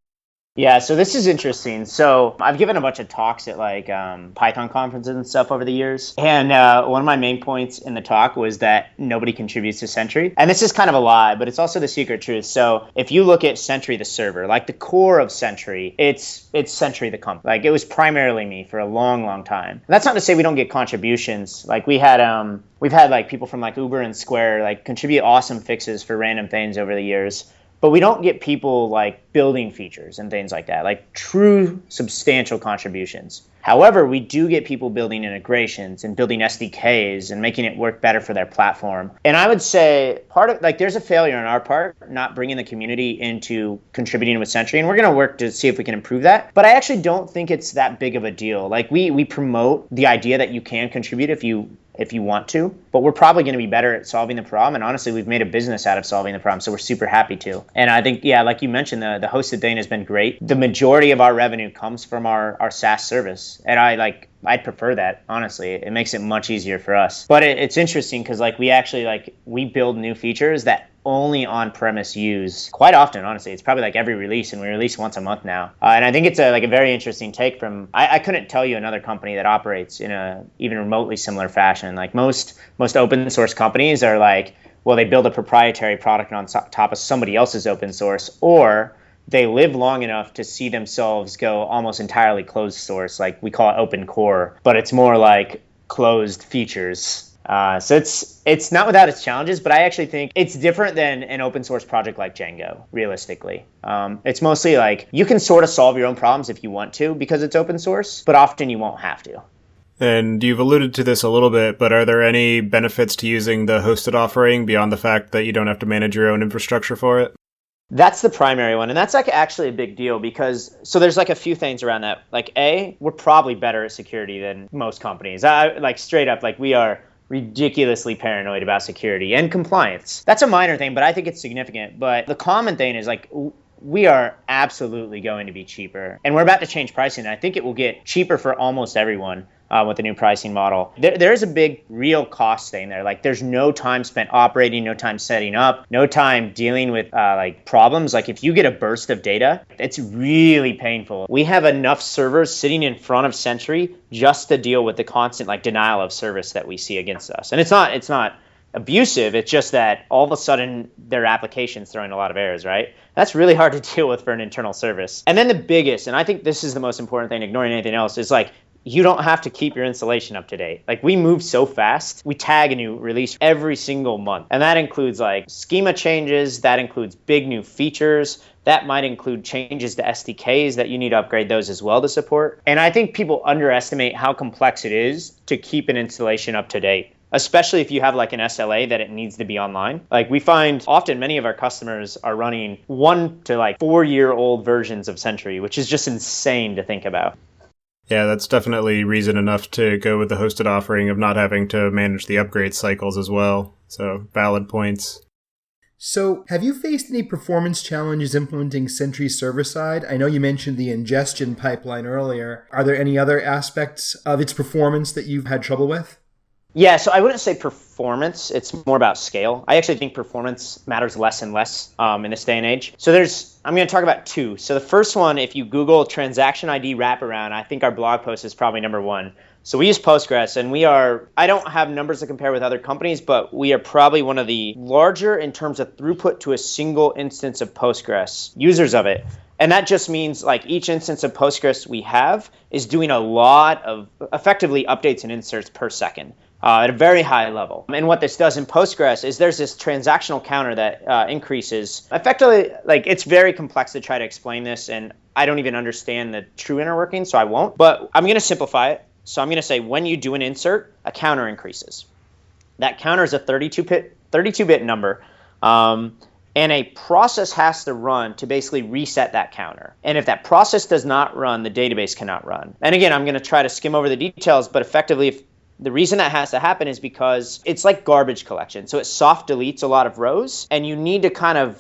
Yeah, so this is interesting. So I've given a bunch of talks at like Python conferences and stuff over the years. And one of my main points in the talk was that nobody contributes to Sentry. And this is kind of a lie, but it's also the secret truth. So if you look at Sentry, the server, like the core of Sentry, it's Sentry, the company. Like, it was primarily me for a long, long time. And that's not to say we don't get contributions. Like, we've had like people from like Uber and Square like contribute awesome fixes for random things over the years. But we don't get people like building features and things like that, like true substantial contributions. However, we do get people building integrations and building SDKs and making it work better for their platform. And I would say part of, like, there's a failure on our part not bringing the community into contributing with Sentry, and we're going to work to see if we can improve that. But I actually don't think it's that big of a deal. Like, we promote the idea that you can contribute if you want to, but we're probably going to be better at solving the problem. And honestly, we've made a business out of solving the problem, so we're super happy to. And I think, yeah, like you mentioned, the hosted thing has been great. The majority of our revenue comes from our SaaS service. And I'd prefer that, honestly. It makes it much easier for us. But it's interesting because like we build new features that only on-premise use quite often, honestly. It's probably like every release, and we release once a month now. And I think it's a very interesting take from, I couldn't tell you another company that operates in a even remotely similar fashion. Like most open source companies are like, well, they build a proprietary product on top of somebody else's open source, or they live long enough to see themselves go almost entirely closed source. Like, we call it open core, but it's more like closed features. So it's not without its challenges, but I actually think it's different than an open source project like Django, realistically. It's mostly like you can sort of solve your own problems if you want to because it's open source, but often you won't have to. And you've alluded to this a little bit, but are there any benefits to using the hosted offering beyond the fact that you don't have to manage your own infrastructure for it? That's the primary one. And that's like actually a big deal because, so there's like a few things around that. Like, A, we're probably better at security than most companies. Like, straight up, like, we are ridiculously paranoid about security and compliance. That's a minor thing, but I think it's significant. But the common thing is like, we are absolutely going to be cheaper. And we're about to change pricing. And I think it will get cheaper for almost everyone. With the new pricing model. There is a big real cost thing there. Like, there's no time spent operating, no time setting up, no time dealing with like problems. Like, if you get a burst of data, it's really painful. We have enough servers sitting in front of Sentry just to deal with the constant like denial of service that we see against us. And it's not abusive. It's just that all of a sudden their application's throwing a lot of errors, right? That's really hard to deal with for an internal service. And then the biggest, and I think this is the most important thing, ignoring anything else, is like, you don't have to keep your installation up to date. Like, we move so fast. We tag a new release every single month. And that includes like schema changes. That includes big new features. That might include changes to SDKs that you need to upgrade those as well to support. And I think people underestimate how complex it is to keep an installation up to date. especially if you have like an SLA that it needs to be online. Like we find often many of our customers are running 1 to like 4-year-old versions of Sentry, which is just insane to think about. Yeah, that's definitely reason enough to go with the hosted offering of not having to manage the upgrade cycles as well. So valid points. So, have you faced any performance challenges implementing Sentry server-side? I know you mentioned the ingestion pipeline earlier. Are there any other aspects of its performance that you've had trouble with? Yeah, so I wouldn't say performance. It's more about scale. I actually think performance matters less and less in this day and age. So I'm going to talk about 2. So the first one, if you Google transaction ID wraparound, I think our blog post is probably number 1. So we use Postgres, and I don't have numbers to compare with other companies, but we are probably one of the larger in terms of throughput to a single instance of Postgres users of it. And that just means like each instance of Postgres we have is doing a lot of effectively updates and inserts per second. At a very high level. And what this does in Postgres is there's this transactional counter that increases. Effectively, like it's very complex to try to explain this, and I don't even understand the true inner working, so I won't. But I'm going to simplify it. So I'm going to say when you do an insert, a counter increases. That counter is a 32-bit number, and a process has to run to basically reset that counter. And if that process does not run, the database cannot run. And again, I'm going to try to skim over the details, but effectively, the reason that has to happen is because it's like garbage collection. So it soft deletes a lot of rows, and you need to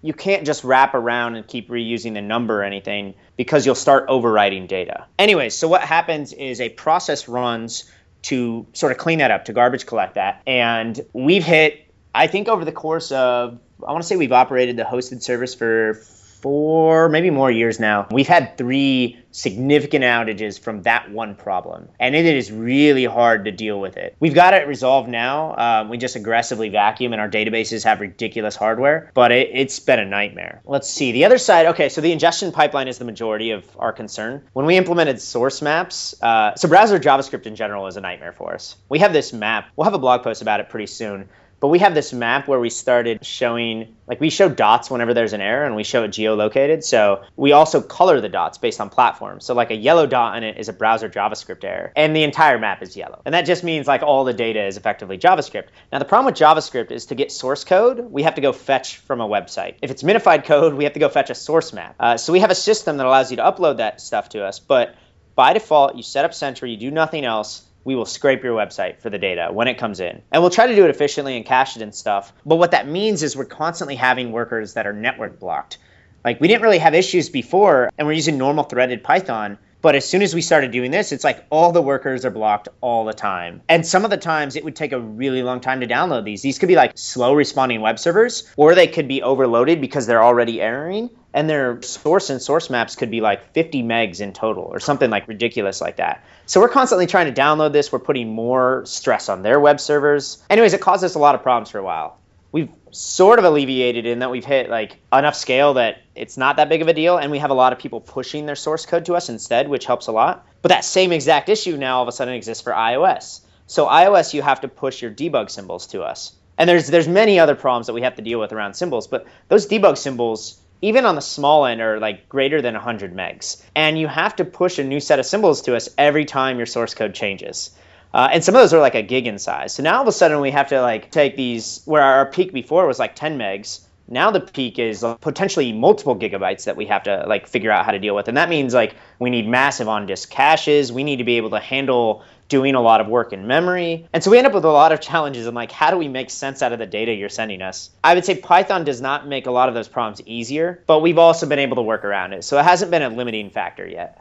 you can't just wrap around and keep reusing the number or anything because you'll start overwriting data. Anyways, so what happens is a process runs to sort of clean that up, to garbage collect that. And we've hit, I think over the course of, I want to say we've operated the hosted service for 4, maybe more years now. We've had 3 significant outages from that one problem, and it is really hard to deal with it. We've got it resolved now. We just aggressively vacuum, and our databases have ridiculous hardware, but it's been a nightmare. Let's see. The other side, okay, so the ingestion pipeline is the majority of our concern. When we implemented source maps, so browser JavaScript in general is a nightmare for us. We have this map. We'll have a blog post about it pretty soon. But we have this map where we started showing, like we show dots whenever there's an error, and we show it geolocated. So we also color the dots based on platform. So like a yellow dot in it is a browser JavaScript error, and the entire map is yellow. And that just means like all the data is effectively JavaScript. Now the problem with JavaScript is to get source code, we have to go fetch from a website. If it's minified code, we have to go fetch a source map. So we have a system that allows you to upload that stuff to us. But by default, you set up Sentry, you do nothing else. We will scrape your website for the data when it comes in. And we'll try to do it efficiently and cache it and stuff. But what that means is we're constantly having workers that are network blocked. Like we didn't really have issues before, and we're using normal threaded Python. But as soon as we started doing this, it's like all the workers are blocked all the time. And some of the times it would take a really long time to download these. These could be like slow responding web servers, or they could be overloaded because they're already erroring. And their source and source maps could be like 50 megs in total or something like ridiculous like that. So we're constantly trying to download this. We're putting more stress on their web servers. Anyways, it caused us a lot of problems for a while. We've sort of alleviated in that we've hit like enough scale that it's not that big of a deal, and we have a lot of people pushing their source code to us instead, which helps a lot. But that same exact issue now all of a sudden exists for iOS. So iOS, you have to push your debug symbols to us. And there's many other problems that we have to deal with around symbols, but those debug symbols, even on the small end, are like greater than 100 megs. And you have to push a new set of symbols to us every time your source code changes. And some of those are like a gig in size. So now all of a sudden we have to like take these, where our peak before was like 10 megs. Now the peak is potentially multiple gigabytes that we have to like figure out how to deal with. And that means like we need massive on-disk caches. We need to be able to handle doing a lot of work in memory. And so we end up with a lot of challenges in like, how do we make sense out of the data you're sending us? I would say Python does not make a lot of those problems easier, but we've also been able to work around it. So it hasn't been a limiting factor yet.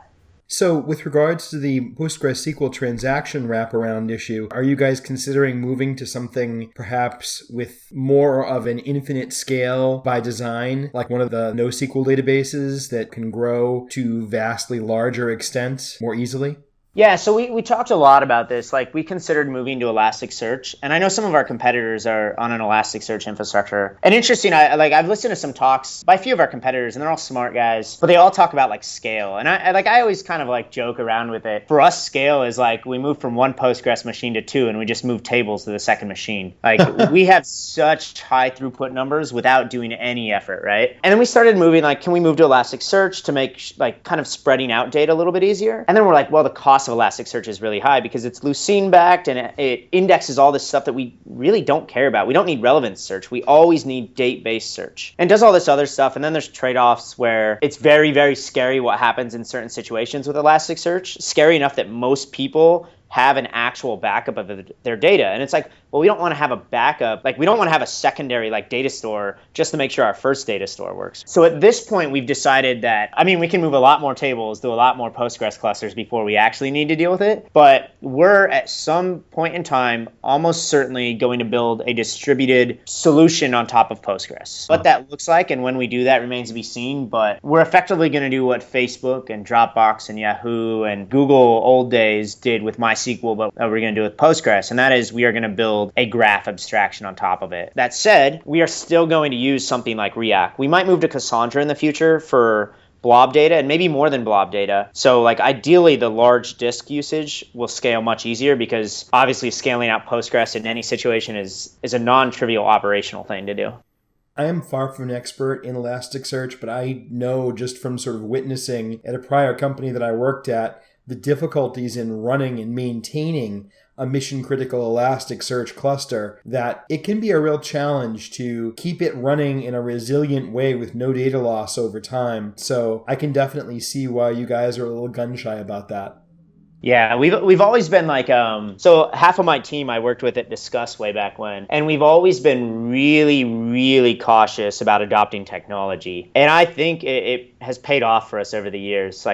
So with regards to the PostgreSQL transaction wraparound issue, are you guys considering moving to something perhaps with more of an infinite scale by design, like one of the NoSQL databases that can grow to vastly larger extents more easily? Yeah, so we talked a lot about this. Like we considered moving to Elasticsearch, and I know some of our competitors are on an Elasticsearch infrastructure. And interesting, I've listened to some talks by a few of our competitors, and they're all smart guys, but they all talk about like scale. And I always kind of like joke around with it. For us, scale is like we move from one Postgres machine to 2, and we just move tables to the second machine. Like we have such high throughput numbers without doing any effort, right? And then we started moving like, can we move to Elasticsearch to make like kind of spreading out data a little bit easier? And then we're like, well, the cost cost of Elasticsearch is really high because it's Lucene backed and it indexes all this stuff that we really don't care about. We don't need relevance search. We always need date-based search, and does all this other stuff. And then there's trade-offs where it's very, very scary what happens in certain situations with Elasticsearch. Scary enough that most people have an actual backup of their data. And it's like, well, we don't want to have a backup. Like, we don't want to have a secondary like data store just to make sure our first data store works. So at this point, we've decided that, I mean, we can move a lot more tables, do a lot more Postgres clusters before we actually need to deal with it. But we're at some point in time almost certainly going to build a distributed solution on top of Postgres. What that looks like and when we do that remains to be seen. But we're effectively going to do what Facebook and Dropbox and Yahoo and Google old days did with MySQL, but we're going to do with Postgres. And that is we are going to build a graph abstraction on top of it. That said, we are still going to use something like React. We might move to Cassandra in the future for blob data and maybe more than blob data. So like ideally the large disk usage will scale much easier because obviously scaling out Postgres in any situation is a non-trivial operational thing to do. I am far from an expert in Elasticsearch, but I know just from sort of witnessing at a prior company that I worked at, the difficulties in running and maintaining a mission-critical Elasticsearch cluster, that it can be a real challenge to keep it running in a resilient way with no data loss over time. So I can definitely see why you guys are a little gun-shy about that. Yeah, we've always been like, so half of my team I worked with at Discuss way back when, and we've always been really, really cautious about adopting technology. And I think it has paid off for us over the years.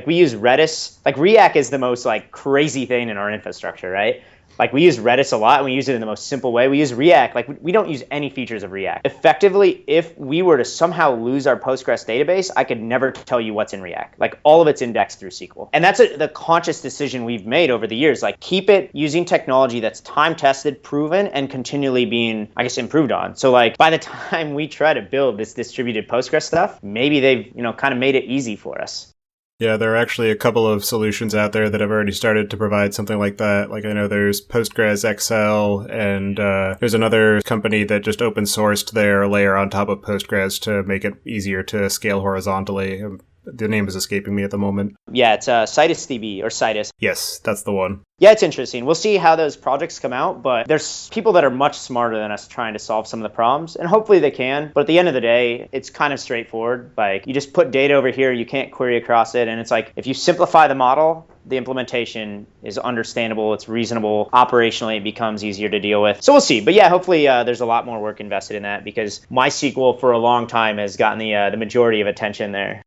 We use Redis. Like React is the most like crazy thing in our infrastructure, right? Like we use Redis a lot and we use it in the most simple way. We use React, like we don't use any features of React. Effectively, if we were to somehow lose our Postgres database, I could never tell you what's in React. Like all of it's indexed through SQL. And that's the conscious decision we've made over the years. Like keep it using technology that's time tested, proven, and continually being, I guess, improved on. So like by the time we try to build this distributed Postgres stuff, maybe they've, kind of made it easy for us. Yeah, there are actually a couple of solutions out there that have already started to provide something like that. Like I know there's Postgres XL, and there's another company that just open sourced their layer on top of Postgres to make it easier to scale horizontally. The name is escaping me at the moment. Yeah, it's CitusDB or Citus. Yes, that's the one. Yeah, it's interesting. We'll see how those projects come out, but there's people that are much smarter than us trying to solve some of the problems, and hopefully they can. But at the end of the day, it's kind of straightforward. Like you just put data over here, you can't query across it, and it's like if you simplify the model, the implementation is understandable, it's reasonable, operationally it becomes easier to deal with. So we'll see. But yeah, hopefully there's a lot more work invested in that because MySQL for a long time has gotten the majority of attention there.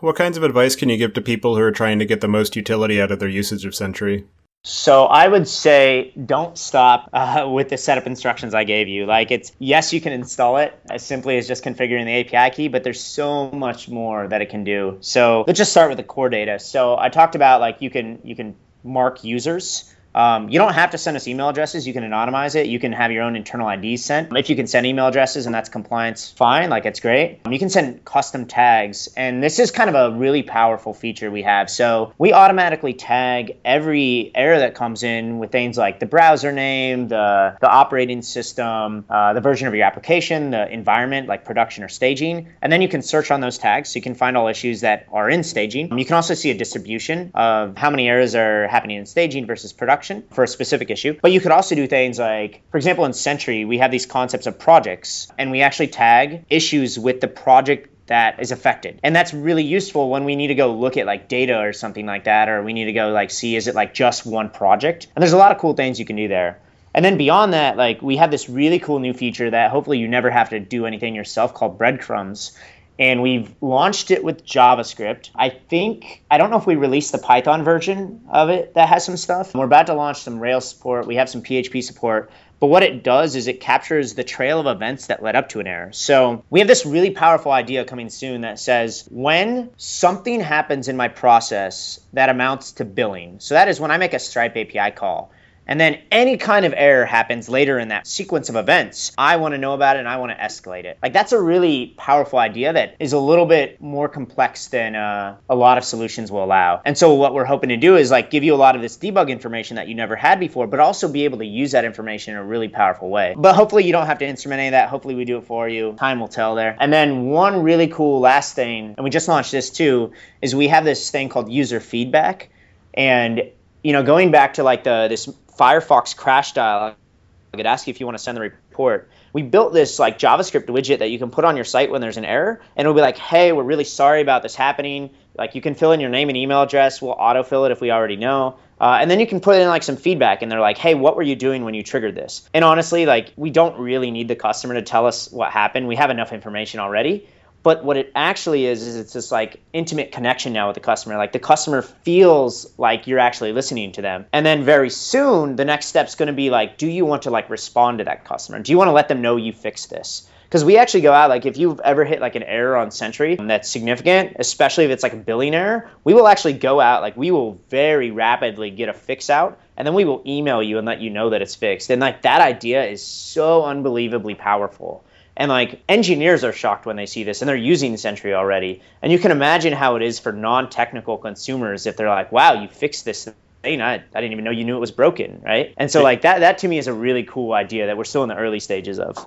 What kinds of advice can you give to people who are trying to get the most utility out of their usage of Sentry? So I would say don't stop with the setup instructions I gave you. Like yes, you can install it as simply as just configuring the API key, but there's so much more that it can do. So let's just start with the core data. So I talked about like you can mark users. You don't have to send us email addresses. You can anonymize it. You can have your own internal IDs sent. If you can send email addresses and that's compliance, fine, like it's great. You can send custom tags. And this is kind of a really powerful feature we have. So we automatically tag every error that comes in with things like the browser name, the operating system, the version of your application, the environment, like production or staging. And then you can search on those tags so you can find all issues that are in staging. You can also see a distribution of how many errors are happening in staging versus production for a specific issue. But you could also do things like, for example, in Sentry, we have these concepts of projects, and we actually tag issues with the project that is affected. And that's really useful when we need to go look at like data or something like that, or we need to go like see, is it like just one project? And there's a lot of cool things you can do there. And then beyond that, like we have this really cool new feature that hopefully you never have to do anything yourself called breadcrumbs. And we've launched it with JavaScript. I don't know if we released the Python version of it that has some stuff. We're about to launch some Rails support. We have some PHP support. But what it does is it captures the trail of events that led up to an error. So we have this really powerful idea coming soon that says when something happens in my process that amounts to billing, so that is when I make a Stripe API call, and then any kind of error happens later in that sequence of events, I want to know about it and I want to escalate it. Like that's a really powerful idea that is a little bit more complex than a lot of solutions will allow. And so what we're hoping to do is like give you a lot of this debug information that you never had before, but also be able to use that information in a really powerful way. But hopefully you don't have to instrument any of that. Hopefully we do it for you. Time will tell there. And then one really cool last thing, and we just launched this too, is we have this thing called user feedback. And, going back to like this Firefox crash dialog, I could ask you if you want to send the report. We built this like JavaScript widget that you can put on your site when there's an error, and it'll be like, hey, we're really sorry about this happening. Like, you can fill in your name and email address. We'll autofill it if we already know. And then you can put in like some feedback, and they're like, hey, what were you doing when you triggered this? And honestly, like, we don't really need the customer to tell us what happened. We have enough information already. But what it actually is it's this like intimate connection now with the customer. Like, the customer feels like you're actually listening to them. And then very soon, the next step's going to be like, do you want to like respond to that customer? Do you want to let them know you fixed this? Because we actually go out, like, if you've ever hit like an error on Sentry that's significant, especially if it's like a billing error, we will actually go out, like, we will very rapidly get a fix out, and then we will email you and let you know that it's fixed. And like, that idea is so unbelievably powerful. And like, engineers are shocked when they see this, and they're using Sentry already. And you can imagine how it is for non-technical consumers if they're like, wow, you fixed this thing. I didn't even know you knew it was broken, right? And so like, that to me is a really cool idea that we're still in the early stages of.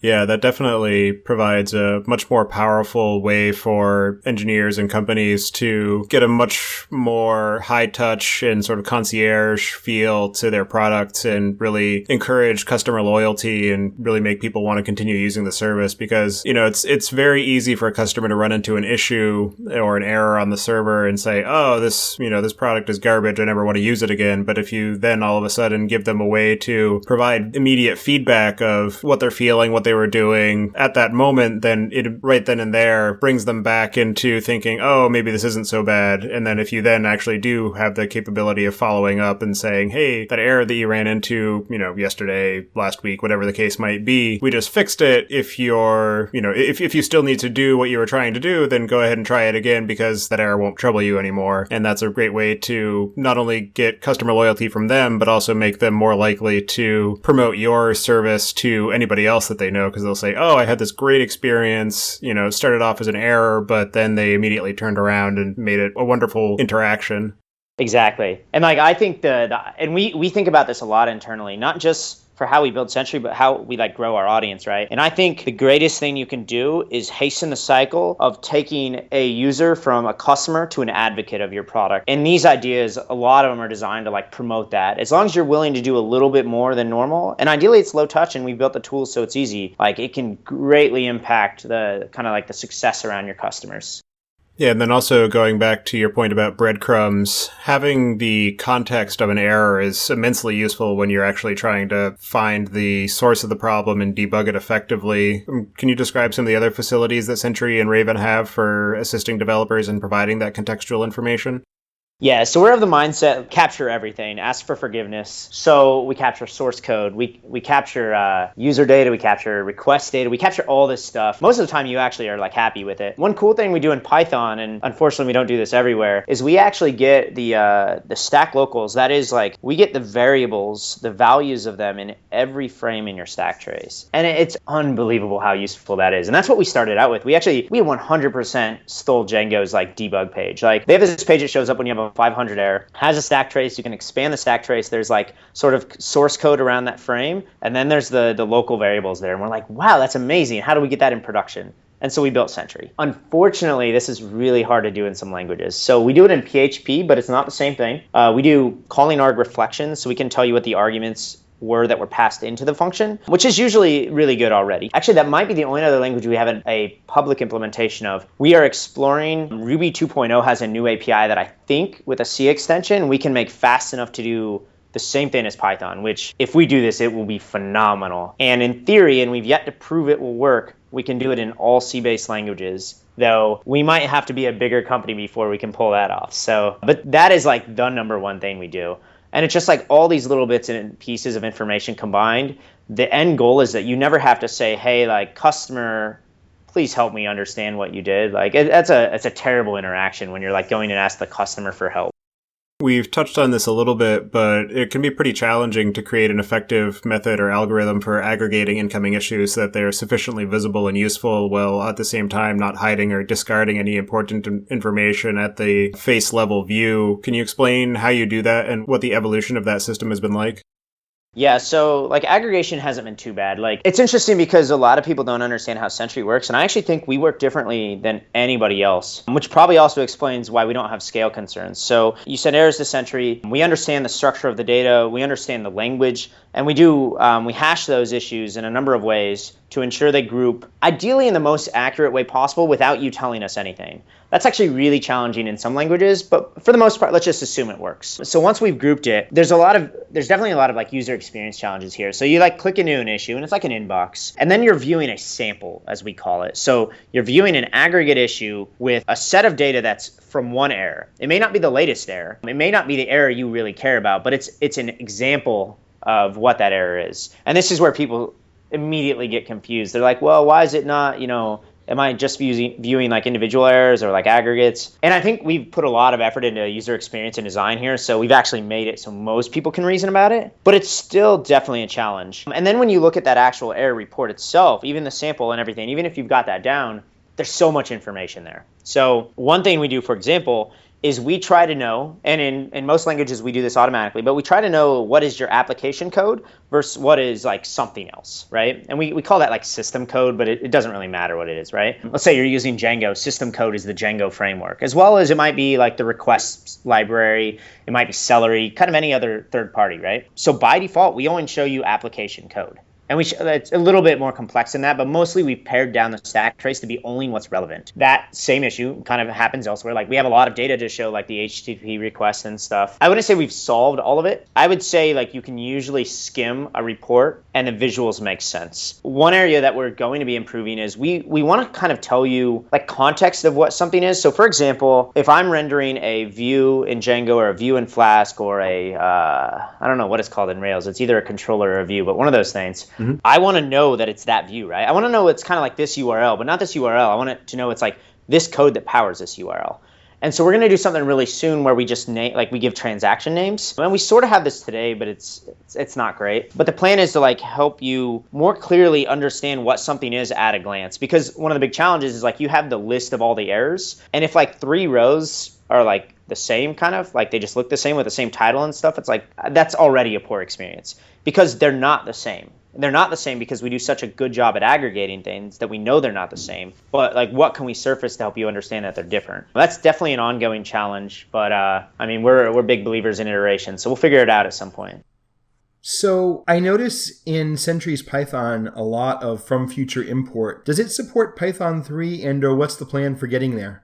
Yeah, that definitely provides a much more powerful way for engineers and companies to get a much more high-touch and sort of concierge feel to their products and really encourage customer loyalty and really make people want to continue using the service, because, it's very easy for a customer to run into an issue or an error on the server and say, oh, this product is garbage, I never want to use it again. But if you then all of a sudden give them a way to provide immediate feedback of what they're feeling, what they were doing at that moment, then it right then and there brings them back into thinking, oh, maybe this isn't so bad. And then if you then actually do have the capability of following up and saying, hey, that error that you ran into, yesterday, last week, whatever the case might be, we just fixed it. If you're, if you still need to do what you were trying to do, then go ahead and try it again, because that error won't trouble you anymore. And that's a great way to not only get customer loyalty from them, but also make them more likely to promote your service to anybody else that they know, because they'll say, oh, I had this great experience, it started off as an error, but then they immediately turned around and made it a wonderful interaction. Exactly. And like, I think and we think about this a lot internally, not just for how we build Sentry, but how we like grow our audience, right? And I think the greatest thing you can do is hasten the cycle of taking a user from a customer to an advocate of your product. And these ideas, a lot of them are designed to like promote that. As long as you're willing to do a little bit more than normal, and ideally it's low touch, and we built the tools so it's easy, like, it can greatly impact the kind of like the success around your customers. Yeah, and then also going back to your point about breadcrumbs, having the context of an error is immensely useful when you're actually trying to find the source of the problem and debug it effectively. Can you describe some of the other facilities that Sentry and Raven have for assisting developers in providing that contextual information? Yeah, so we're of the mindset, capture everything, ask for forgiveness. So we capture source code, we capture user data, we capture request data, we capture all this stuff. Most of the time you actually are like happy with it. One cool thing we do in Python, and unfortunately we don't do this everywhere, is we actually get the stack locals. That is, like, we get the variables, the values of them in every frame in your stack trace. And it's unbelievable how useful that is. And that's what we started out with. We 100% stole Django's like debug page. Like, they have this page that shows up when you have a 500 error, has a stack trace. You can expand the stack trace. There's like sort of source code around that frame, and then there's the local variables there. And we're like, wow, that's amazing. How do we get that in production? And so we built Sentry. Unfortunately, this is really hard to do in some languages. So we do it in PHP, but it's not the same thing. We do calling arg reflections, so we can tell you what the arguments were that were passed into the function, which is usually really good already. Actually, that might be the only other language we have a public implementation of. We are exploring, Ruby 2.0 has a new API that I think with a C extension, we can make fast enough to do the same thing as Python, which if we do this, it will be phenomenal. And in theory, and we've yet to prove it will work, we can do it in all C-based languages, though we might have to be a bigger company before we can pull that off. So, but that is like the number one thing we do. And it's just like all these little bits and pieces of information combined. The end goal is that you never have to say, hey, like, customer, please help me understand what you did. Like, it's a terrible interaction when you're like going and ask the customer for help. We've touched on this a little bit, but it can be pretty challenging to create an effective method or algorithm for aggregating incoming issues so that they're sufficiently visible and useful, while at the same time not hiding or discarding any important information at the face level view. Can you explain how you do that and what the evolution of that system has been like? Yeah, so like aggregation hasn't been too bad. Like it's interesting because a lot of people don't understand how Sentry works, and I actually think we work differently than anybody else, which probably also explains why we don't have scale concerns. So you send errors to Sentry, we understand the structure of the data, we understand the language, and we hash those issues in a number of ways to ensure they group ideally in the most accurate way possible without you telling us anything. That's actually really challenging in some languages, but for the most part, let's just assume it works. So once we've grouped it, there's definitely a lot of like user experience challenges here. So you like click into an issue and it's like an inbox, and then you're viewing a sample, as we call it. So you're viewing an aggregate issue with a set of data that's from one error. It may not be the latest error. It may not be the error you really care about, but it's an example of what that error is. And this is where people immediately get confused. They're like, well, why is it not, am I just viewing like individual errors or like aggregates? And I think we've put a lot of effort into user experience and design here. So we've actually made it so most people can reason about it, but it's still definitely a challenge. And then when you look at that actual error report itself, even the sample and everything, even if you've got that down, there's so much information there. So one thing we do, for example, is we try to know, and in most languages we do this automatically, but we try to know what is your application code versus what is like something else, right? And we call that like system code, but it doesn't really matter what it is, right? Let's say you're using Django. System code is the Django framework, as well as it might be like the requests library, it might be Celery, kind of any other third party, right? So by default, we only show you application code. And it's a little bit more complex than that, but mostly we've pared down the stack trace to be only what's relevant. That same issue kind of happens elsewhere. Like we have a lot of data to show like the HTTP requests and stuff. I wouldn't say we've solved all of it. I would say like you can usually skim a report and the visuals make sense. One area that we're going to be improving is we want to kind of tell you like context of what something is. So for example, if I'm rendering a view in Django or a view in Flask or I don't know what it's called in Rails. It's either a controller or a view, but one of those things. Mm-hmm. I want to know that it's that view, right? I want to know it's kind of like this URL, but not this URL. I want it to know it's like this code that powers this URL. And so we're going to do something really soon where we just we give transaction names. And we sort of have this today, but it's not great. But the plan is to like help you more clearly understand what something is at a glance. Because one of the big challenges is like you have the list of all the errors. And if like 3 rows are like the same kind of, like they just look the same with the same title and stuff, it's like that's already a poor experience because they're not the same. They're not the same because we do such a good job at aggregating things that we know they're not the same. But like, what can we surface to help you understand that they're different? Well, that's definitely an ongoing challenge. But I mean, we're big believers in iteration, so we'll figure it out at some point. So I notice in Sentry's Python a lot of from future import. Does it support Python 3 or what's the plan for getting there?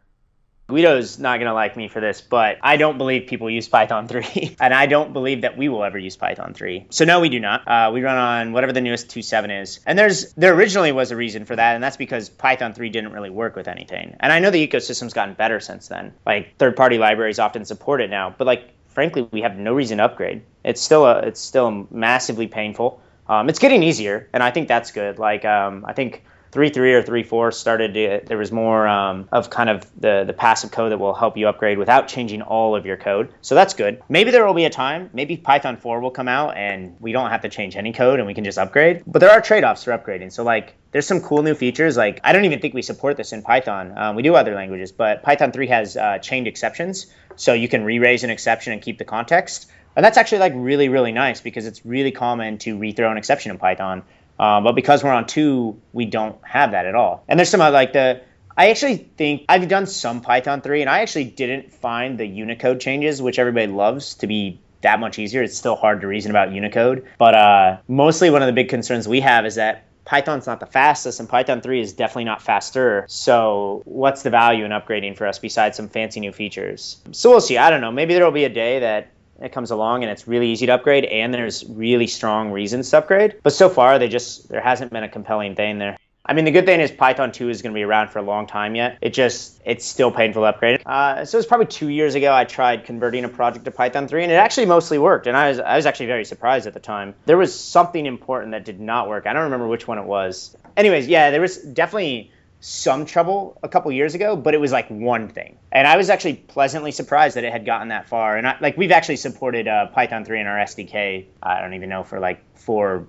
Guido's not going to like me for this, but I don't believe people use Python 3, and I don't believe that we will ever use Python 3. So no, we do not. We run on whatever the newest 2.7 is. And there originally was a reason for that, and that's because Python 3 didn't really work with anything. And I know the ecosystem's gotten better since then. Like third-party libraries often support it now, but like frankly, we have no reason to upgrade. It's still massively painful. It's getting easier, and I think that's good. Like I think 3.3 or 3.4 started, there was more of kind of the passive code that will help you upgrade without changing all of your code. So that's good. Maybe there will be a time, maybe Python 4 will come out and we don't have to change any code and we can just upgrade. But there are trade-offs for upgrading. So like there's some cool new features. Like I don't even think we support this in Python. We do other languages, but Python 3 has chained exceptions. So you can re-raise an exception and keep the context. And that's actually like really, really nice because it's really common to rethrow an exception in Python. But because we're on 2, we don't have that at all. And there's some I actually think I've done some Python 3 and I actually didn't find the Unicode changes, which everybody loves, to be that much easier. It's still hard to reason about Unicode. But mostly one of the big concerns we have is that Python's not the fastest and Python 3 is definitely not faster. So what's the value in upgrading for us besides some fancy new features? So we'll see. I don't know. Maybe there will be a day that it comes along and it's really easy to upgrade and there's really strong reasons to upgrade. But so far, there hasn't been a compelling thing there. I mean, the good thing is Python 2 is going to be around for a long time yet. It's still painful to upgrade. So it's probably 2 years ago I tried converting a project to Python 3 and it actually mostly worked. And I was actually very surprised at the time. There was something important that did not work. I don't remember which one it was. Anyways, yeah, there was definitely some trouble a couple years ago, but it was like one thing. And I was actually pleasantly surprised that it had gotten that far. And we've actually supported Python 3 in our SDK, I don't even know, for like 4+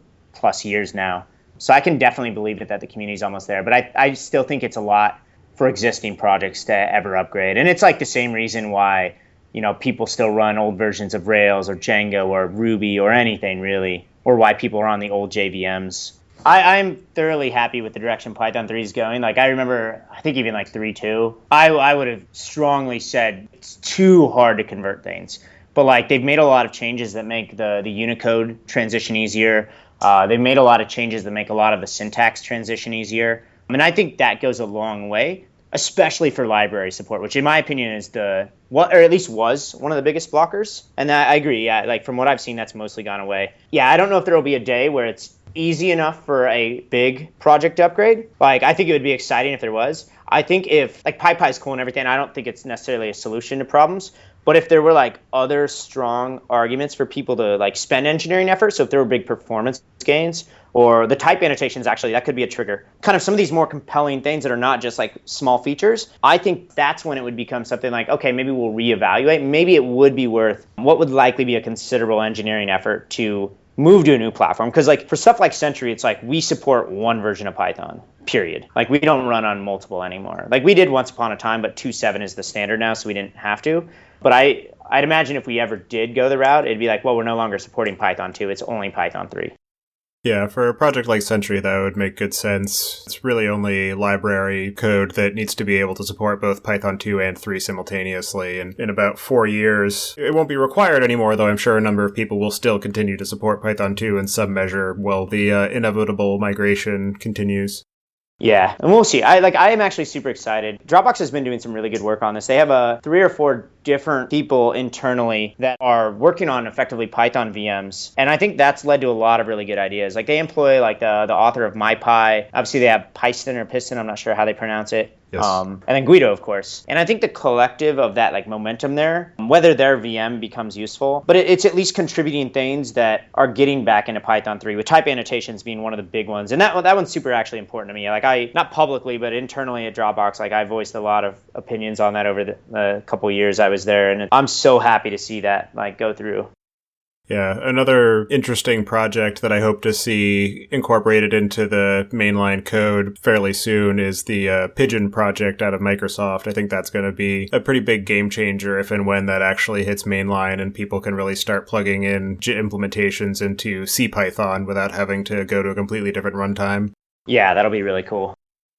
years now. So I can definitely believe that the community is almost there. But I still think it's a lot for existing projects to ever upgrade. And it's like the same reason why, people still run old versions of Rails or Django or Ruby or anything really. or why people are on the old JVMs. I'm thoroughly happy with the direction Python 3 is going. Like, I remember, I think even like 3.2, I would have strongly said it's too hard to convert things. But like, they've made a lot of changes that make the Unicode transition easier. They've made a lot of changes that make a lot of the syntax transition easier. I mean, I think that goes a long way, especially for library support, which in my opinion is or at least was one of the biggest blockers. And I agree, yeah, like from what I've seen, that's mostly gone away. Yeah, I don't know if there will be a day where it's easy enough for a big project upgrade. Like, I think it would be exciting if there was. I think if, like, PyPy is cool and everything, I don't think it's necessarily a solution to problems. But if there were like other strong arguments for people to like spend engineering effort, so if there were big performance gains or the type annotations, actually, that could be a trigger. Kind of some of these more compelling things that are not just like small features. I think that's when it would become something like, okay, maybe we'll reevaluate. Maybe it would be worth what would likely be a considerable engineering effort to move to a new platform. Because like for stuff like Sentry, it's like we support one version of Python, period. Like we don't run on multiple anymore. Like we did once upon a time, but 2.7 is the standard now, so we didn't have to. But I'd imagine if we ever did go the route, it'd be like, well, we're no longer supporting Python 2. It's only Python 3. Yeah, for a project like Sentry, that would make good sense. It's really only library code that needs to be able to support both Python 2 and 3 simultaneously. And in about 4 years, it won't be required anymore, though I'm sure a number of people will still continue to support Python 2 in some measure while the inevitable migration continues. Yeah, and we'll see. I am actually super excited. Dropbox has been doing some really good work on this. They have 3 or 4 different people internally that are working on effectively Python VMs. And I think that's led to a lot of really good ideas. Like they employ like the author of MyPy. Obviously they have Piston or Piston, I'm not sure how they pronounce it. Yes. And then Guido, of course. And I think the collective of that like momentum there, whether their VM becomes useful, but it's at least contributing things that are getting back into Python 3, with type annotations being one of the big ones. And that one's super actually important to me. Like I, not publicly, but internally at Dropbox, like I voiced a lot of opinions on that over the couple years I was there. And I'm so happy to see that like go through. Yeah, another interesting project that I hope to see incorporated into the mainline code fairly soon is the Pigeon project out of Microsoft. I think that's going to be a pretty big game changer if and when that actually hits mainline and people can really start plugging in JIT implementations into CPython without having to go to a completely different runtime. Yeah, that'll be really cool.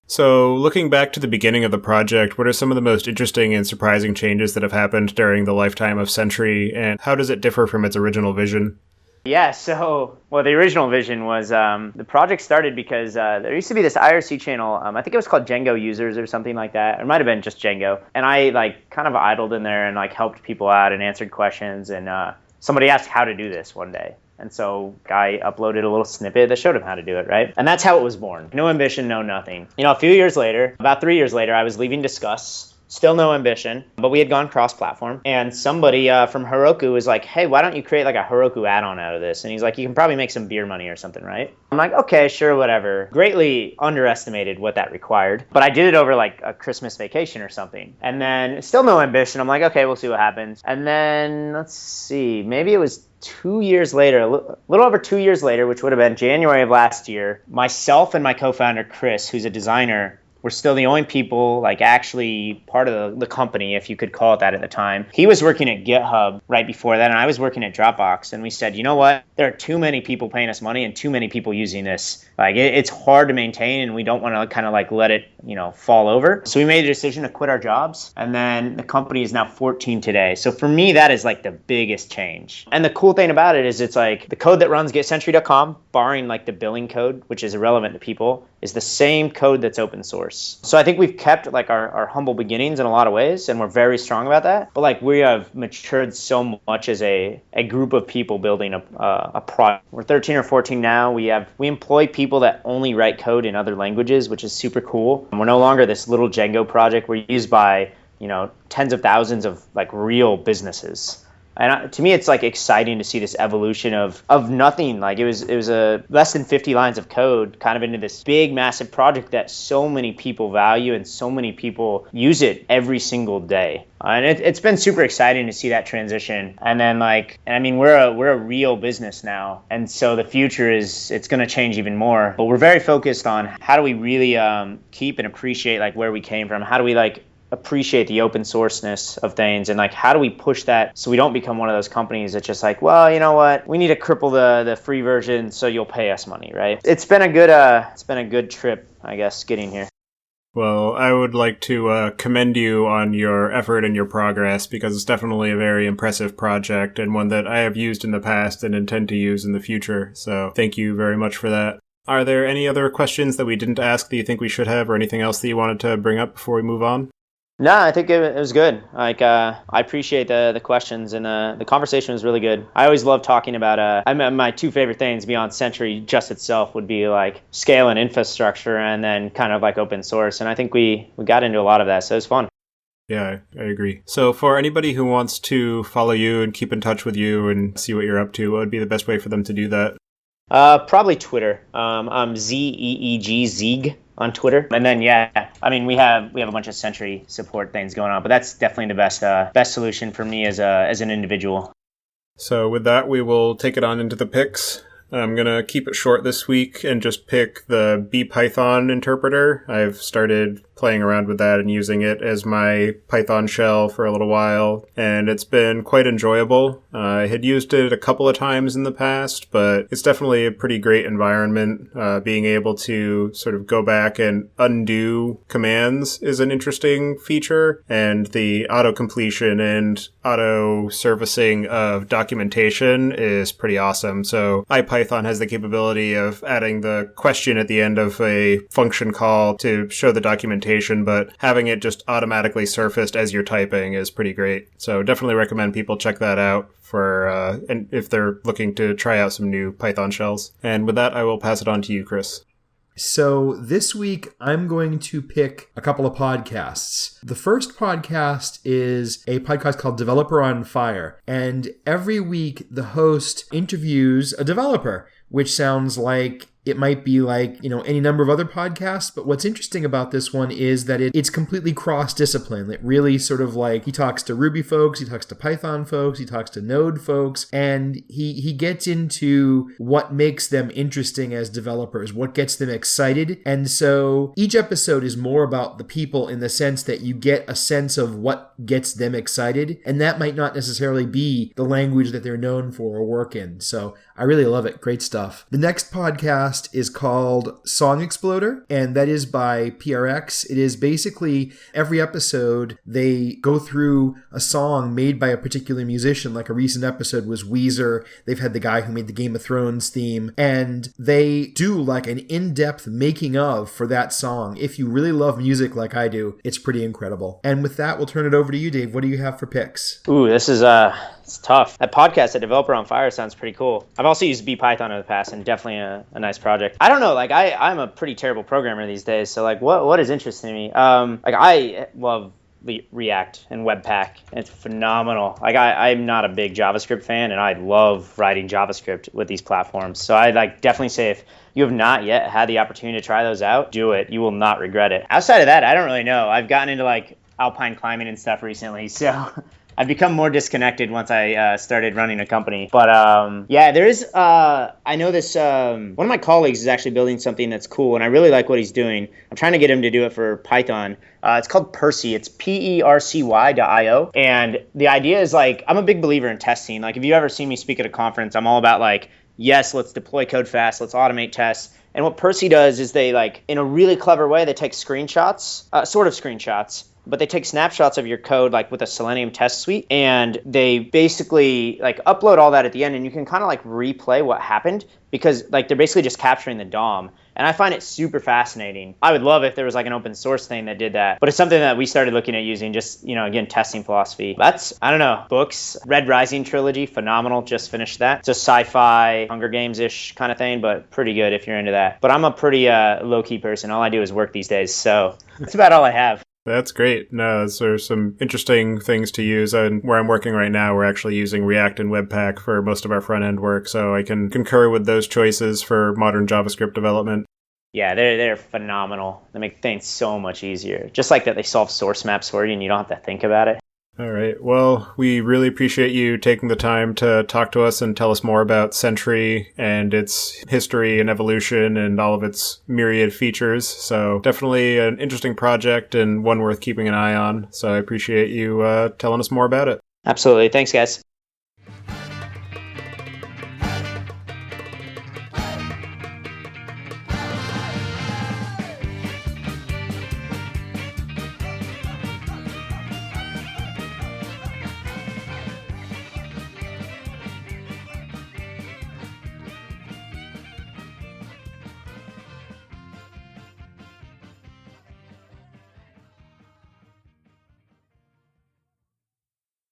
So, looking back to the beginning of the project, what are some of the most interesting and surprising changes that have happened during the lifetime of Sentry, and how does it differ from its original vision? Yeah, so, well, the original vision was the project started because there used to be this IRC channel. I think it was called Django Users or something like that. It might have been just Django. And I like kind of idled in there and like helped people out and answered questions. And somebody asked how to do this one day. And so guy uploaded a little snippet that showed him how to do it, right? And that's how it was born. No ambition, no nothing. You know, a few years later, about 3 years later, I was leaving Discuss. Still no ambition, but we had gone cross-platform. And somebody from Heroku was like, hey, why don't you create like a Heroku add-on out of this? And he's like, you can probably make some beer money or something, right? I'm like, okay, sure, whatever. Greatly underestimated what that required. But I did it over like a Christmas vacation or something. And then still no ambition. I'm like, okay, we'll see what happens. And then let's see, maybe it was 2 years later, a little over 2 years later, which would have been January of last year, myself and my co-founder, Chris, who's a designer, we're still the only people like actually part of the company, if you could call it that at the time. He was working at GitHub right before that, and I was working at Dropbox. And we said, you know what? There are too many people paying us money and too many people using this. Like it's hard to maintain, and we don't want to kind of like let it, fall over. So we made a decision to quit our jobs, and then the company is now 14 today. So for me, that is like the biggest change. And the cool thing about it is it's like the code that runs GetSentry.com, barring like the billing code, which is irrelevant to people, is the same code that's open source. So I think we've kept like our humble beginnings in a lot of ways, and we're very strong about that. But like we have matured so much as a group of people building a product. We're 13 or 14 now. We employ people that only write code in other languages, which is super cool. And we're no longer this little Django project. We're used by tens of thousands of like real businesses. And to me, it's like exciting to see this evolution of nothing. Like it was a less than 50 lines of code kind of into this big, massive project that so many people value and so many people use it every single day. And it's been super exciting to see that transition. And then we're a real business now. And so the future it's going to change even more. But we're very focused on how do we really keep and appreciate like where we came from? How do we like appreciate the open sourceness of things, and like how do we push that so we don't become one of those companies that's just like, well, you know what, we need to cripple the free version so you'll pay us money, right? It's been a good trip, I guess, getting here. Well, I would like to commend you on your effort and your progress, because it's definitely a very impressive project and one that I have used in the past and intend to use in the future. So thank you very much for that. Are there any other questions that we didn't ask that you think we should have, or anything else that you wanted to bring up before we move on? No, I think it was good. Like, I appreciate the questions, and the conversation was really good. I always love talking about, my two favorite things beyond Sentry just itself would be like scale and infrastructure, and then kind of like open source. And I think we got into a lot of that, so it was fun. Yeah, I agree. So for anybody who wants to follow you and keep in touch with you and see what you're up to, what would be the best way for them to do that? Probably Twitter. I'm Zeeg on Twitter. And then, yeah, I mean, we have a bunch of Sentry support things going on, but that's definitely the best solution for me as an individual. So with that, we will take it on into the picks. I'm going to keep it short this week and just pick the BPython interpreter. I've started playing around with that and using it as my Python shell for a little while, and it's been quite enjoyable. I had used it a couple of times in the past, but it's definitely a pretty great environment. Being able to sort of go back and undo commands is an interesting feature, and the auto-completion and auto-servicing of documentation is pretty awesome. So IPython has the capability of adding the question at the end of a function call to show the documentation, but having it just automatically surfaced as you're typing is pretty great. So definitely recommend people check that out for and if they're looking to try out some new Python shells. And with that, I will pass it on to you, Chris. So this week, I'm going to pick a couple of podcasts. The first podcast is a podcast called Developer on Fire. And every week, the host interviews a developer, which sounds like it might be like, any number of other podcasts, but what's interesting about this one is that it's completely cross-discipline. It really sort of like, he talks to Ruby folks, he talks to Python folks, he talks to Node folks, and he gets into what makes them interesting as developers, what gets them excited. And so each episode is more about the people in the sense that you get a sense of what gets them excited, and that might not necessarily be the language that they're known for or work in. So I really love it. Great stuff. The next podcast is called Song Exploder, and that is by PRX. It is basically every episode they go through a song made by a particular musician. Like a recent episode was Weezer. They've had the guy who made the Game of Thrones theme, and they do like an in-depth making of for that song. If you really love music like I do, it's pretty incredible. And with that, we'll turn it over to you, Dave. What do you have for picks? Ooh, this is it's tough. That podcast at Developer on Fire sounds pretty cool. I've also used BPython in the past, and definitely a nice project. I don't know, like I'm a pretty terrible programmer these days, so like what is interesting to me? Like I love React and Webpack. It's phenomenal. Like I'm not a big JavaScript fan, and I love writing JavaScript with these platforms. So I like definitely say if you have not yet had the opportunity to try those out, do it. You will not regret it. Outside of that, I don't really know. I've gotten into like alpine climbing and stuff recently, so I've become more disconnected once I started running a company. But yeah, there is, I know this, one of my colleagues is actually building something that's cool, and I really like what he's doing. I'm trying to get him to do it for Python. It's called Percy. It's PERCY.io. And the idea is like, I'm a big believer in testing. Like if you've ever seen me speak at a conference, I'm all about like, yes, let's deploy code fast, let's automate tests. And what Percy does is they like, in a really clever way, they take screenshots, sort of screenshots, but they take snapshots of your code like with a Selenium test suite, and they basically like upload all that at the end, and you can kind of like replay what happened because like they're basically just capturing the DOM. And I find it super fascinating. I would love if there was like an open source thing that did that, but it's something that we started looking at using, just, again, testing philosophy. That's, I don't know, books. Red Rising trilogy, phenomenal, just finished that. It's a sci-fi, Hunger Games-ish kind of thing, but pretty good if you're into that. But I'm a pretty low-key person. All I do is work these days, so that's about all I have. That's great. No, those are some interesting things to use. And where I'm working right now, we're actually using React and Webpack for most of our front-end work, so I can concur with those choices for modern JavaScript development. Yeah, they're phenomenal. They make things so much easier. Just like that they solve source maps for you and you don't have to think about it. All right. Well, we really appreciate you taking the time to talk to us and tell us more about Sentry and its history and evolution and all of its myriad features. So definitely an interesting project and one worth keeping an eye on. So I appreciate you telling us more about it. Absolutely. Thanks, guys.